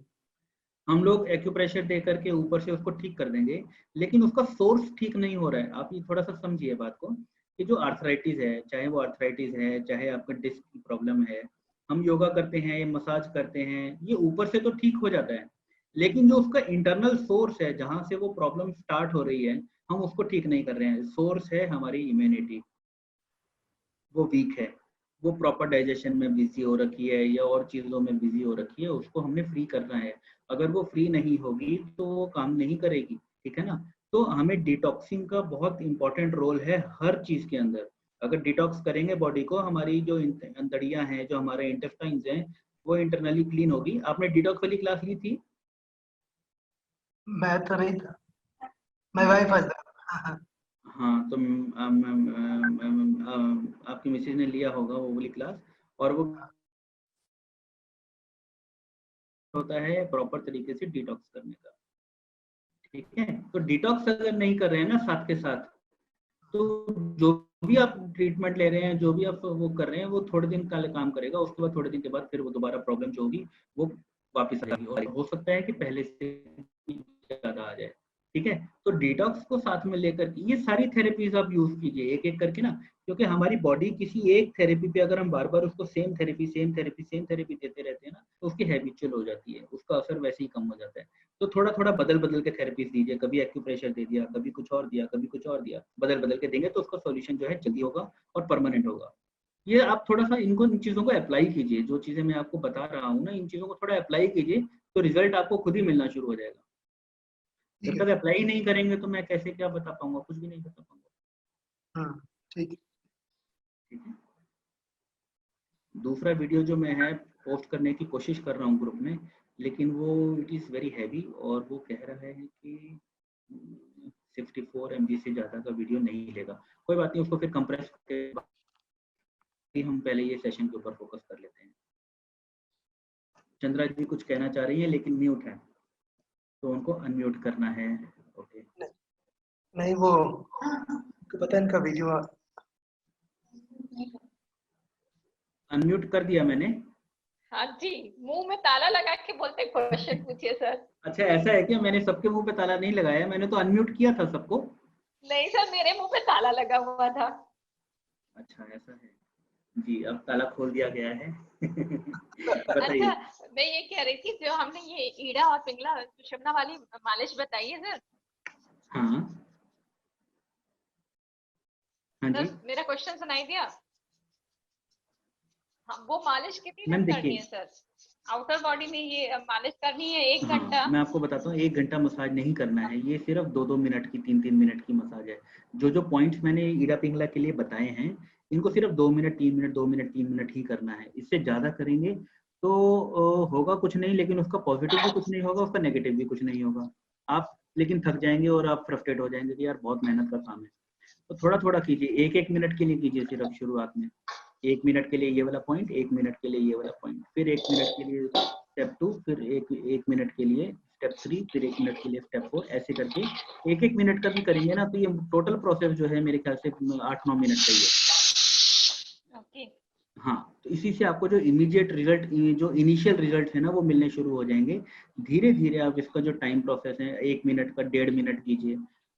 हम लोग एक्यूप्रेशर दे करके ऊपर से उसको ठीक कर देंगे, लेकिन उसका सोर्स ठीक नहीं हो रहा है। आप ये थोड़ा सा समझिए बात को, कि जो आर्थराइटिस है, चाहे वो आर्थराइटिस है, चाहे आपका डिस्क की प्रॉब्लम है, हम योगा करते हैं, मसाज करते हैं, ये ऊपर से तो ठीक हो जाता है, लेकिन जो उसका इंटरनल सोर्स है, जहां से वो प्रॉब्लम स्टार्ट हो रही है, हम उसको ठीक नहीं कर रहे हैं। सोर्स है हमारी इम्यूनिटी, वो वीक है, वो प्रॉपर डाइजेशन में बिजी हो रखी है या और चीजों में बिजी हो रखी है, उसको हमने फ्री करना है। अगर वो फ्री नहीं होगी तो वो काम नहीं करेगी, ठीक है ना। तो हमें डिटॉक्सिंग का बहुत इंपॉर्टेंट रोल है हर चीज के अंदर। अगर डिटॉक्स करेंगे बॉडी को, हमारी जो अंतड़ियां हैं, जो हमारे इंटेस्टाइन्स हैं, वो इंटरनली क्लीन होगी। आपने डिटॉक्स वाली क्लास ली थी? मैं तो नहीं था, मैं वही फंस गया। हाँ तो आपकी मिसेज ने लिया होगा वो वाली क्लास, और वो होता है प्रॉपर तरीके से डिटॉक्स करने का, ठीक है। तो डिटॉक्स अगर नहीं कर रहे हैं ना साथ के साथ, तो जो भी आप ट्रीटमेंट ले रहे हैं, जो भी आप वो कर रहे हैं, वो थोड़े दिन का काम करेगा, उसके बाद थोड़े दिन के बाद फिर वो दोबारा प्रॉब्लम जो होगी वो वापस आएगी, और हो सकता है कि पहले से ज्यादा आ जाए, ठीक है। तो डिटॉक्स को साथ में लेकर ये सारी थेरेपीज आप यूज कीजिए एक एक करके ना, क्योंकि हमारी बॉडी किसी एक थेरेपी पे अगर हम बार बार उसको सेम थेरेपी देते रहते हैं ना, तो उसकी हैबिचुअल हो जाती है, उसका असर वैसे ही कम हो जाता है। तो थोड़ा थोड़ा बदल बदल के थेरेपीज दीजिए, कभी एक्यूप्रेशर दे दिया, कभी कुछ और दिया, कभी कुछ और दिया, बदल बदल के देंगे तो उसका सॉल्यूशन जो है जल्दी होगा और परमानेंट होगा। ये आप थोड़ा सा इन चीजों को अप्लाई कीजिए, जो चीजें मैं आपको बता रहा हूँ ना, इन चीजों को थोड़ा अप्लाई कीजिए, तो रिजल्ट आपको खुद ही मिलना शुरू हो जाएगा। ठीक जब है। तक अप्लाई नहीं करेंगे तो मैं कैसे क्या बता पाऊंगा, कुछ भी नहीं बता पाऊंगा, ठीक है। ठीक है। दूसरा वीडियो जो मैं है पोस्ट करने की कोशिश कर रहा हूँ ग्रुप में, लेकिन वो इट इज़ वेरी हैवी, और वो कह रहा है कि 64 MB से ज़्यादा का वीडियो नहीं लेगा। कोई बात नहीं, उसको फिर कंप्रेस करके हम पहले ये सेशन के ऊपर फोकस कर लेते हैं। चंद्रा जी कुछ कहना चाह रही है लेकिन म्यूट है, तो उनको अनम्यूट करना है। ओके नहीं वो पता है, इनका वीडियो अनम्यूट कर दिया मैंने। हाँ जी, मुंह में ताला लगा के बोलते क्वेश्चन पूछिए सर। अच्छा ऐसा है क्या? मैंने सबके मुंह पे ताला नहीं लगाया, मैंने तो अनम्यूट किया था सबको। नहीं सर, मेरे मुंह पे ताला लगा हुआ था। अच्छा ऐसा है, जी, अब ताला खोल दिया गया है। अच्छा, बताइए। मैं ये कह रही थी, जो हमने ये ईड़ा और पिंगला सुषुम्ना वाली मालिश बताई है सर, हाँ हाँ जी सर मेरा क्वेश्चन सुनाई दिया? हाँ, वो मालिश कितनी मैम, देर करनी है देखिए, सर? आउटर बॉडी में ये मालिश करनी है 1 घंटा? हाँ मैं आपको बताता हूँ, 1 घंटा मसाज नहीं करना है, ये सिर्फ 2-2 मिनट की, 3-3 मिनट की मसाज है। जो जो पॉइंट्स मैंने ईड़ा पिंगला के लिए बताए हैं, इनको सिर्फ 2 मिनट, 3 मिनट, 2 मिनट, 3 मिनट ही करना है। इससे ज्यादा करेंगे तो होगा कुछ नहीं, लेकिन उसका पॉजिटिव भी कुछ नहीं होगा, उसका नेगेटिव भी कुछ नहीं होगा। आप लेकिन थक जाएंगे और आप फ्रस्ट्रेट हो जाएंगे कि यार बहुत मेहनत का काम है। तो थोड़ा थोड़ा कीजिए, 1-1 मिनट के लिए कीजिए सिर्फ शुरुआत में। 1 मिनट के लिए ये वाला पॉइंट, 1 मिनट के लिए ये वाला पॉइंट, फिर 1 मिनट के लिए स्टेप 2, फिर एक मिनट के लिए स्टेप 3, फिर 1 मिनट के लिए स्टेप 4, ऐसे करके 1-1 मिनट का भी करेंगे ना, तो ये टोटल प्रोसेस जो है मेरे ख्याल से 8-9 मिनट का ही है। ओके। हाँ, तो इसी से आपको जो इमीडिएट रिजल्ट, जो इनिशियल रिजल्ट है ना, वो मिलने शुरू हो जाएंगे। धीरे धीरे आप इसका जो टाइम प्रोसेस है, 1 मिनट का 1.5 मिनट कीजिए,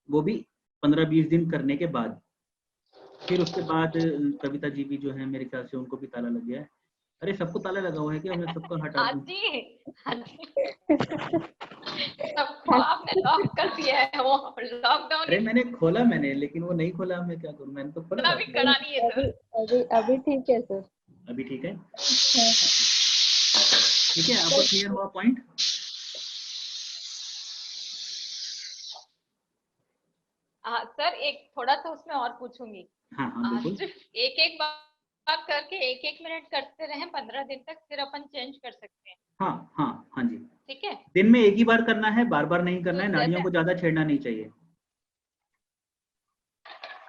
वो भी 15-20 दिन करने के बाद। फिर उसके बाद कविता जी भी जो है मेरे ख्याल से उनको भी ताला लग गया है। अरे सबको ताला लगा हुआ है क्या? मैं सबको हटा हाँ दूं? जी, हाँ जी, सबको आपने लॉक कर दिया है, वो लॉकडाउन अरे मैंने खोला, मैंने, लेकिन वो नहीं खोला, मैं क्या करूं, मैंने तो खोला इतना था भी अपने। कड़ा नहीं है अभी सर। अभी अभी ठीक है सर। अभी ठीक है? हाँ हाँ। ठीक है, आपको क्लियर हुआ पॉइंट? हाँ सर, एक थोड़ा सा उसमें और पूछूंगी। हाँ हाँ बिल्कुल। सिर्फ एक एक बार करके 1-1 मिनट करते रहे 15 दिन तक, फिर अपन चेंज कर सकते हैं? हाँ हाँ हाँ जी, ठीक है। दिन में एक ही बार करना है, बार बार नहीं करना तो है, नाड़ियों जैसे, को ज्यादा छेड़ना नहीं चाहिए।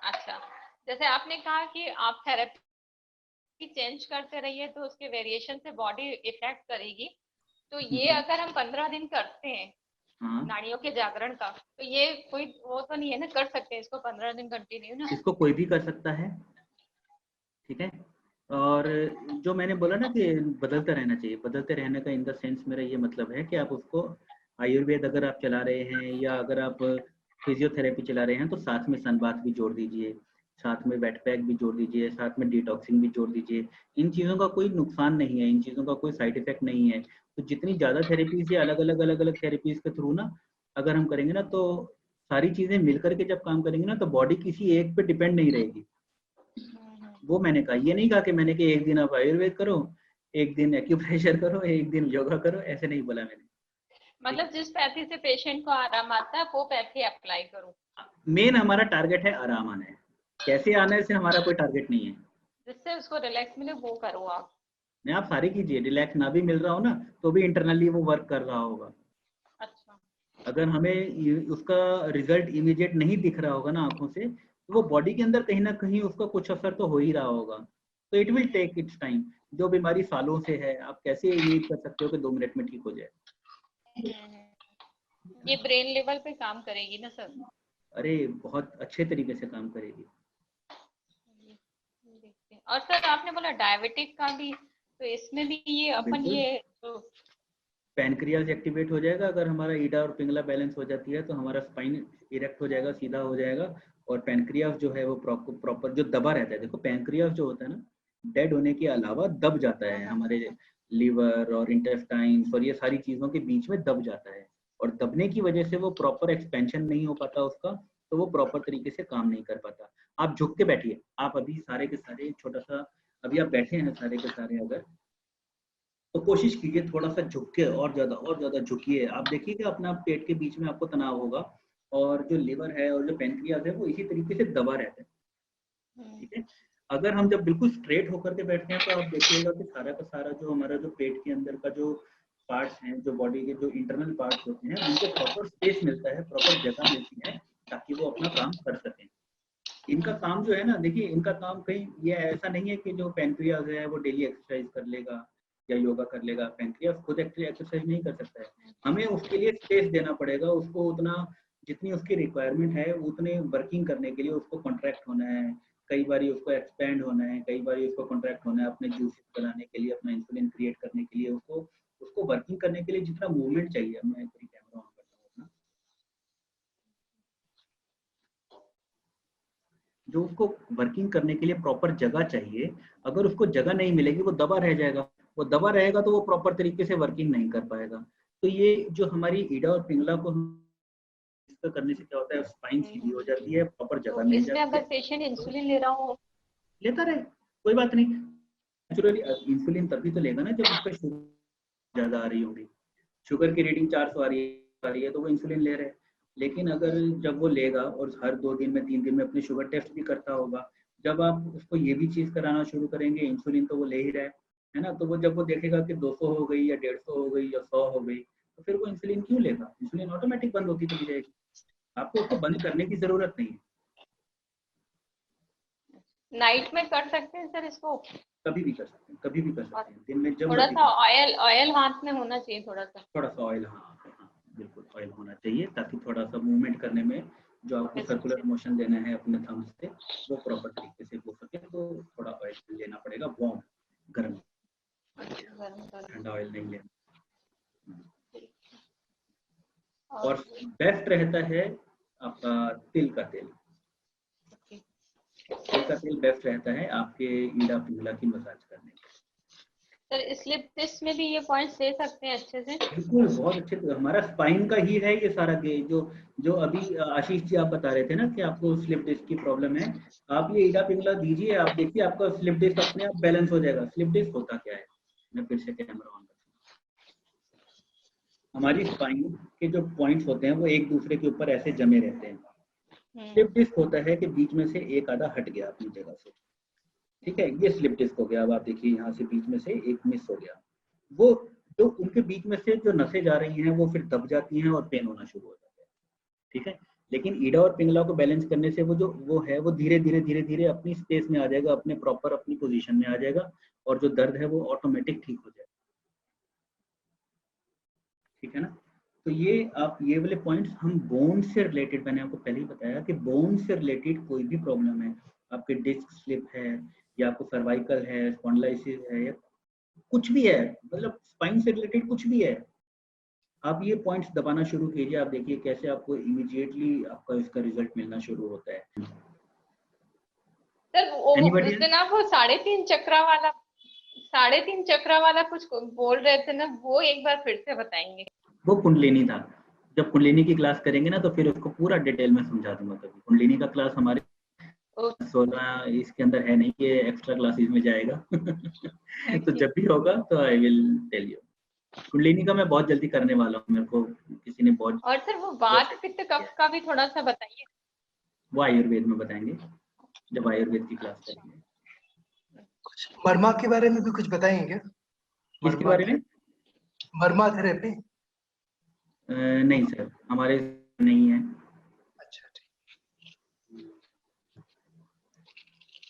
अच्छा, जैसे आपने कहा कि आप थेरेपी चेंज करते रहिए तो उसके वेरिएशन से बॉडी इफेक्ट करेगी, तो ये अगर हम 15 दिन करते हैं हाँ, नाड़ियों के जागरण का, तो ये कोई वो तो नहीं है ना, कर सकते हैं इसको 15 दिन कंटिन्यू ना? इसको कोई भी कर सकता है। ठीक है, और जो मैंने बोला ना कि बदलता रहना चाहिए, बदलते रहने का इन द सेंस मेरा ये मतलब है कि आप उसको, आयुर्वेद अगर आप चला रहे हैं या अगर आप फिजियोथेरेपी चला रहे हैं, तो साथ में सनबाथ भी जोड़ दीजिए, साथ में वेट पैक भी जोड़ दीजिए, साथ में डिटॉक्सिंग भी जोड़ दीजिए। इन चीज़ों का कोई नुकसान नहीं है, इन चीज़ों का कोई साइड इफेक्ट नहीं है। तो जितनी ज़्यादा थेरेपीज या अलग अलग थेरेपीज के थ्रू ना अगर हम करेंगे ना, तो सारी चीज़ें मिलकर के जब काम करेंगे ना, तो बॉडी किसी एक पे डिपेंड नहीं रहेगी। वो मैंने कहा, ये नहीं कहा कि मैंने कि एक दिन आप आयुर्वेद करो, एक दिन एक्यूप्रेशर करो, एक दिन योगा करो, ऐसे नहीं बोला मैंने। मतलब जिस पैथी से पेशेंट को आराम आता है वो पैथी अप्लाई करूं? मेन हमारा टारगेट है आराम आना है, कैसे आने से हमारा कोई टारगेट नहीं है। जिससे उसको रिलैक्स मिले वो करो आप। नहीं, आप सारे कीजिए, रिलैक्स ना भी मिल रहा हो ना, तो भी इंटरनली वो वर्क कर रहा होगा। अच्छा। अगर हमें उसका रिजल्ट इमीडिएट नहीं दिख रहा होगा ना आंखों से, तो वो बॉडी के अंदर कहीं ना कहीं उसका कुछ असर तो हो ही रहा होगा। तो it will take its time. जो बीमारी सालों से है, आप कैसे उम्मीद कर सकते हो कि 2 मिनट में ठीक हो जाए? ये ब्रेन लेवल पे काम करेगी ना सर? अरे बहुत अच्छे तरीके से काम करेगी। देखते हैं। और सर आपने बोला डायबिटिक का भी, तो इसमें भी ये अपन बिल्कुल, ये तो, पैनक्रियाज एक्टिवेट हो जाएगा। अगर हमारा ईडा और पिंगला बैलेंस हो जाती है, तो हमारा स्पाइन इरेक्ट हो जाएगा, सीधा हो जाएगा। और पैनक्रियाज जो है वो प्रॉपर जो दबा रहता है, देखो पैनक्रियाज जो होता है ना, डेड होने के अलावा दब जाता है हमारे लीवर और इंटेस्टाइन्स और ये सारी चीजों के बीच में दब जाता है। और दबने की वजह से वो प्रॉपर एक्सपेंशन नहीं हो पाता उसका, तो वो प्रॉपर तरीके से काम नहीं कर पाता। आप झुक के बैठिए, आप अभी सारे के सारे छोटा सा, अभी आप बैठे हैं सारे के सारे, अगर तो कोशिश कीजिए थोड़ा सा झुक के, और ज्यादा झुकिए। आप देखिएगा अपना पेट के बीच में आपको तनाव होगा, और जो लिवर है और जो पेनक्रियाज है वो इसी तरीके से दबा रहता है। ठीक है, अगर हम जब बिल्कुल स्ट्रेट होकर के बैठते हैं, तो आप देखिएगा कि सारा का सारा जो हमारा जो पेट के अंदर का जो पार्ट्स हैं, जो बॉडी के जो इंटरनल पार्ट्स होते हैं, उनको प्रॉपर स्पेस मिलता है, प्रॉपर जगह मिलती है, ताकि वो अपना काम कर सकें। इनका काम जो है ना, देखिए इनका काम कहीं ये ऐसा नहीं है कि जो पेनक्रियाज है वो डेली एक्सरसाइज कर लेगा या योगा कर लेगा। पेनक्रियाज खुद एक्सरसाइज नहीं कर सकता है, हमें उसके लिए स्पेस देना पड़ेगा उसको, उतना जितनी उसकी रिक्वायरमेंट है उतने वर्किंग करने के लिए उसको कॉन्ट्रैक्ट होना है, कई बार उसको एक्सपैंड होना है, कई बार उसको कॉन्ट्रैक्ट होना है अपने जूसेस बनाने के लिए, अपना इंसुलिन क्रिएट करने के लिए, उसको उसको वर्किंग करने के लिए जितना मूवमेंट चाहिए। मैं पूरी कैमरा ऑन करता हूँ अपना। जो उसको वर्किंग करने के लिए प्रॉपर जगह चाहिए, अगर उसको जगह नहीं मिलेगी वो दबा रह जाएगा, वो दबा रहेगा तो वो प्रॉपर तरीके से वर्किंग नहीं कर पाएगा। तो ये जो हमारी ईडा और पिंगला को इसका करने से क्या होता है, स्पाइन सीधी हो जाती है, प्रॉपर तो जगह मिल इसमें जाती अगर है। पेशेंट इंसुलिन ले रहा हो, लेता रहे, कोई बात नहीं। नेचुरली इंसुलिन तभी तो लेगा ना जब उसका शुगर ज्यादा आ रही होगी, शुगर की रीडिंग 400 आ रही है तो वो इंसुलिन ले रहे हैं। लेकिन अगर जब वो लेगा और हर 2 दिन में 3 दिन में अपने शुगर टेस्ट भी करता होगा, जब आप उसको ये भी चीज कराना शुरू करेंगे, इंसुलिन तो वो ले ही रहा है ना, तो वो जब वो देखेगा कि 200 हो गई या 150 हो गई या 100 हो गई, तो फिर वो इंसुलिन क्यों लेगा? इंसुलिन ऑटोमेटिक बंद होती चली जाएगी, आपको उसको बंद करने की जरूरत नहीं है। नाइट में कर सकते हैं सर इसको? कभी भी कर सकते हैं, कभी भी कर सकते हैं, दिन में जब थोड़ा मर्जी सा ऑयल हाथ में होना चाहिए, थोड़ा सा ऑयल। हाँ हाँ, बिल्कुल ऑयल होना चाहिए, ताकि थोड़ा सा मूवमेंट करने में जो आपको सर्कुलर मोशन देना है अपने थंब से वो प्रॉपर तरीके से हो सके, तो थोड़ा ऑयल लेना पड़ेगा, वार्म, गर्म, ठंडा ऑयल नहीं लेना। और बेस्ट रहता है आपका तिल का तेल, तिल का तेल बेस्ट रहता है आपके ईड़ा पिंगला की मसाज करने के। सर स्लिप डिस्क में भी ये पॉइंट्स ले सकते हैं अच्छे से? बिल्कुल, बहुत अच्छे। हमारा स्पाइन का ही है ये सारा जो अभी आशीष जी आप बता रहे थे ना कि आपको स्लिप डिस्क की प्रॉब्लम है, आप ये ईड़ा पिंगला दीजिए, आप देखिए आपका स्लिप डिस्क अपने आप बैलेंस हो जाएगा। स्लिप डिस्क होता क्या है, मैं फिर से कैमरा ऑन करता हूं। हमारी स्पाइन के जो पॉइंट्स होते हैं वो एक दूसरे के ऊपर ऐसे जमे रहते हैं। स्लिप डिस्क होता है कि बीच में से एक आधा हट गया अपनी जगह से, ठीक है, ये स्लिप डिस्क हो गया। अब आप देखिए यहाँ से बीच में से एक मिस हो गया, वो जो उनके बीच में से जो नसें जा रही हैं वो फिर दब जाती हैं और पेन होना शुरू हो जाता है, ठीक है। लेकिन ईड़ा और पिंगला को बैलेंस करने से वो है वो धीरे धीरे अपनी स्पेस में आ जाएगा, अपने प्रॉपर अपनी पोजीशन में आ जाएगा, और जो दर्द है वो ऑटोमेटिक ठीक हो जाएगा, ठीक है ना। तो ये आप ये वाले पॉइंट्स हम बोन से रिलेटेड, मैंने आपको पहले ही बताया कि बोन से रिलेटेड कोई भी प्रॉब्लम है, आपके डिस्क स्लिप है या आपको सर्वाइकल है, स्पॉन्डिलाइसिस है, या कुछ भी है, मतलब स्पाइन से रिलेटेड कुछ भी है, आप ये पॉइंट्स दबाना शुरू कीजिए। आप देखिए कैसे आपको इमीडिएटली आपका इसका रिजल्ट मिलना शुरू होता है। सर उस दिन आप वो 3.5 चक्रा वाला कुछ बोल रहे थे ना, वो एक बार फिर से बताएंगे? वो कुंडलिनी था, जब कुंडलिनी की क्लास करेंगे ना तो फिर उसको पूरा डिटेल में समझा दूंगा। कभी कुंडलिनी का क्लास हमारे 16 इसके अंदर है नहीं कि एक्स्ट्रा क्लासेस में जाएगा तो जब भी होगा तो I will tell you. Kundalini का मैं बहुत जल्दी करने वाला हूँ, मेरे को किसी ने बहुत। और सर वो वात पित्त कफ का भी थोड़ा सा बताइए। वो आयुर्वेद में बताएंगे जब आयुर्वेद की क्लास करेंगे। कुछ मर्मा के बारे में भी कुछ बताएंगे क्या? किसके बारे में? मर्मा थेरेपी? नहीं सर, हमारे नहीं है। अच्छा ठीक।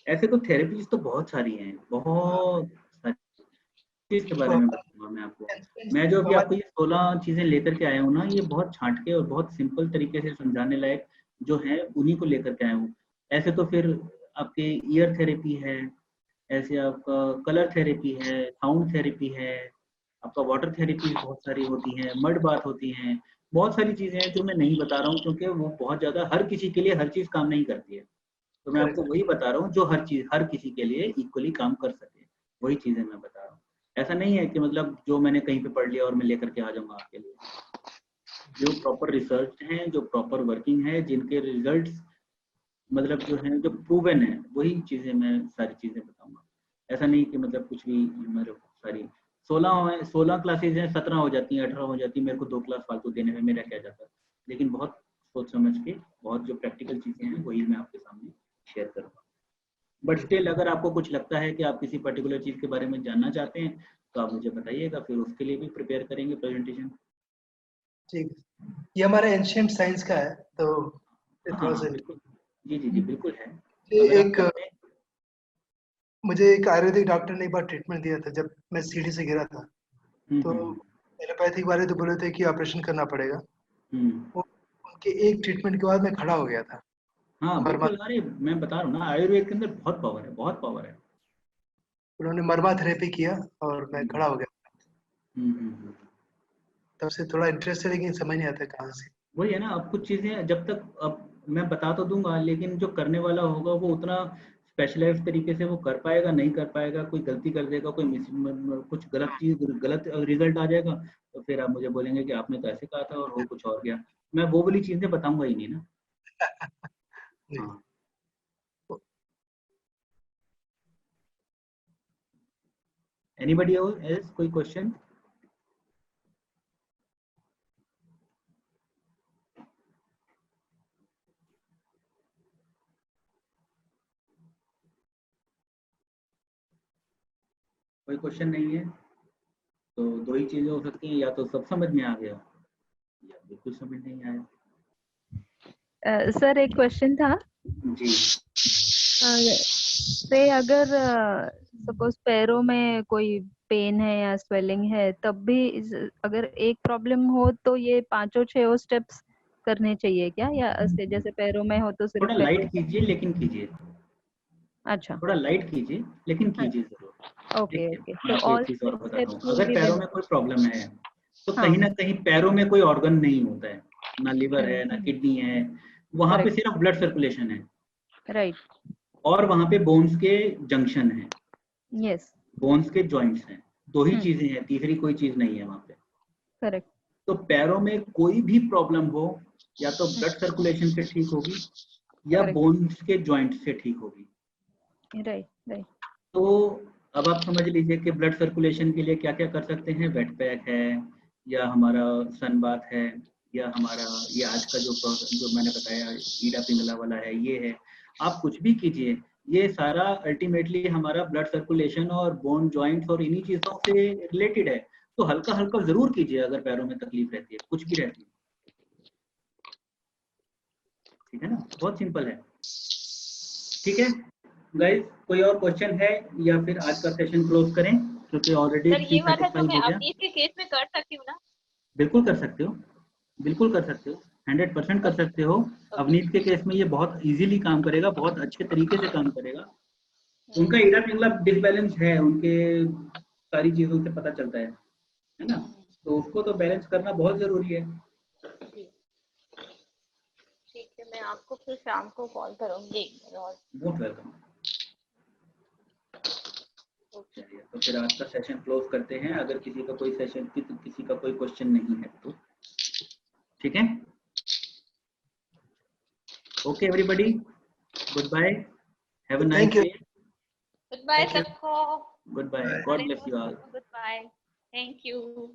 ऐसे तो थेरेपीज तो बहुत सारी हैं, बहुत सारी। इसके बारे में बताऊंगा मैं आपको। मैं जो अभी आपको ये 16 चीजें लेकर के आया हूँ ना, ये बहुत छांट के और बहुत सिंपल तरीके से समझाने लायक जो है उन्हीं को लेकर के आया हूँ। ऐसे तो फिर आपके ईयर थेरेपी है, ऐसे आपका कलर थेरेपी है, साउंड थेरेपी है, आपका वाटर थेरेपी बहुत सारी होती हैं, मड बाथ होती हैं, बहुत सारी चीजें हैं जो मैं नहीं बता रहा हूँ क्योंकि वो बहुत ज्यादा हर किसी के लिए हर चीज काम नहीं करती है। तो मैं आपको वही बता रहा हूँ जो हर किसी के लिए इक्वली काम कर सके, वही चीजें मैं बता रहा हूँ। ऐसा नहीं है कि मतलब जो मैंने कहीं पे पढ़ लिया और मैं लेकर के आ जाऊंगा आपके लिए। जो प्रॉपर रिसर्च हैं, जो प्रॉपर वर्किंग है, जिनके रिजल्ट्स मतलब जो है जो प्रूवन है, वही चीजें मैं सारी चीजें बताऊंगा। ऐसा नहीं कि मतलब कुछ भी मेरे सारी 16 क्लासेज हैं, 17 हो जाती हैं, 18 हो जाती है, मेरे को 2 क्लास फालतू देने में मेरा क्या जाता है। लेकिन बहुत सोच समझ के बहुत जो प्रैक्टिकल चीजें हैं वही मैं आपके सामने शेयर करूंगा। बट स्टिल अगर आपको कुछ लगता है कि आप किसी पर्टिकुलर चीज के बारे में जानना चाहते हैं तो आप मुझे बताइएगा, फिर उसके लिए भी प्रिपेयर करेंगे प्रेजेंटेशन। ठीक है, ये हमारा एंशिएंट साइंस का है तो थोड़ा सा बिल्कुल जी जी जी बिल्कुल है। एक मुझे एक आयुर्वेदिक डॉक्टर ने एक बार ट्रीटमेंट दिया था जब मैं सीढ़ी से गिरा था, तो एलोपैथिक वाले तो बोले थे कि ऑपरेशन करना पड़ेगा। उनके एक ट्रीटमेंट के बाद मैं खड़ा हो गया था। हाँ बिल्कुल, अरे मैं बता रहा हूँ ना, आयुर्वेद के अंदर बहुत पावर है, बहुत पावर है। उन्होंने मर्मा थेरेपी किया और मैं खड़ा हो गया। तब से थोड़ा इंटरेस्ट है लेकिन समझ नहीं आता कहाँ से। वही है ना, अब कुछ चीजें जब तक अब मैं बता तो दूंगा, लेकिन जो करने वाला होगा वो उतना स्पेशलाइज्ड तरीके से वो कर पाएगा नहीं कर पाएगा, कोई गलती कर देगा, कोई कुछ गलत चीज गलत रिजल्ट आ जाएगा, तो फिर आप मुझे बोलेंगे कि आपने तो ऐसे कहा था और हो कुछ और गया। मैं वो वाली चीजें बताऊंगा ही नहीं ना। हाँ। एनीबडी एल्स, कोई क्वेश्चन? कोई क्वेश्चन नहीं है तो दो ही चीजें हो सकती हैं, या तो सब समझ में आ गया या बिल्कुल समझ नहीं आया। सर एक क्वेश्चन था जी। से अगर सपोज पैरों में कोई पेन है या स्वेलिंग है, तब भी अगर एक प्रॉब्लम हो तो ये 5-6 स्टेप्स करने चाहिए क्या, या जैसे पैरों में हो तो सिर्फ थोड़ा लाइट कीजिए लेकिन कीजिए। अच्छा, थोड़ा लाइट कीजिए लेकिन कीजिए जरूर। ओके देखिए ओके, मैं तो आपको ऑल एक चीज और बताता हूँ, स्टेप्स विल अगर बी पैरों में कोई बेनिफिट। प्रॉब्लम है तो हाँ, कहीं ना कहीं पैरों में कोई ऑर्गन नहीं होता है, ना लिवर है ना किडनी है, वहां पे करेक्ट, सिर्फ ब्लड सर्कुलेशन है राइट, और वहां पे बोन्स के जंक्शन है, यस, बोन्स के जॉइंट्स हैं, दो ही चीजें हैं, तीसरी कोई चीज नहीं है वहां पे। करेक्ट, तो पैरों में कोई भी प्रॉब्लम हो, या तो ब्लड सर्कुलेशन से ठीक होगी या करेक्ट, बोन्स के जॉइंट से ठीक होगी। राइट राइट, तो अब आप समझ लीजिए कि ब्लड सर्कुलेशन के लिए क्या क्या कर सकते हैं। वेट पैक है, या हमारा सन बाथ है, या हमारा ये आज का जो मैंने बताया ईडा पिंगला वाला है, ये है। आप कुछ भी कीजिए, ये सारा अल्टीमेटली हमारा ब्लड सर्कुलेशन और बोन जॉइंट्स और इन्हीं चीजों से रिलेटेड है। तो हल्का हल्का जरूर कीजिए अगर पैरों में तकलीफ रहती है, कुछ भी रहती है। ठीक है ना, बहुत सिंपल है। ठीक है गाइस, कोई और क्वेश्चन है या फिर आज का सेशन क्लोज करें, क्योंकि ऑलरेडी सर ये वाला जो 3:35 मैं हो गया। अवनीत के केस में कर सकती हूँ ना? बिल्कुल कर सकते हो, बिल्कुल कर सकते हो, 100% कर सकते हो। ओके। अवनीत के केस में ये बहुत इजीली काम करेगा, बहुत अच्छे तरीके से काम करेगा। उनका ईडा पिंगला डिसबैलेंस है, उनके सारी चीजों से पता चलता है ना, तो उसको तो बैलेंस करना बहुत जरूरी है। ठीक है, मैं आपको फिर शाम को कॉल करूंगी। और मोस्ट वेलकम। चलिए, तो फिर आज का सेशन क्लोज करते हैं, अगर किसी का कोई सेशन किसी का कोई क्वेश्चन नहीं है तो। ठीक है, okay everybody, good bye, have a nice day. Good bye सबको। Good bye, God bless you all. Good bye, thank you.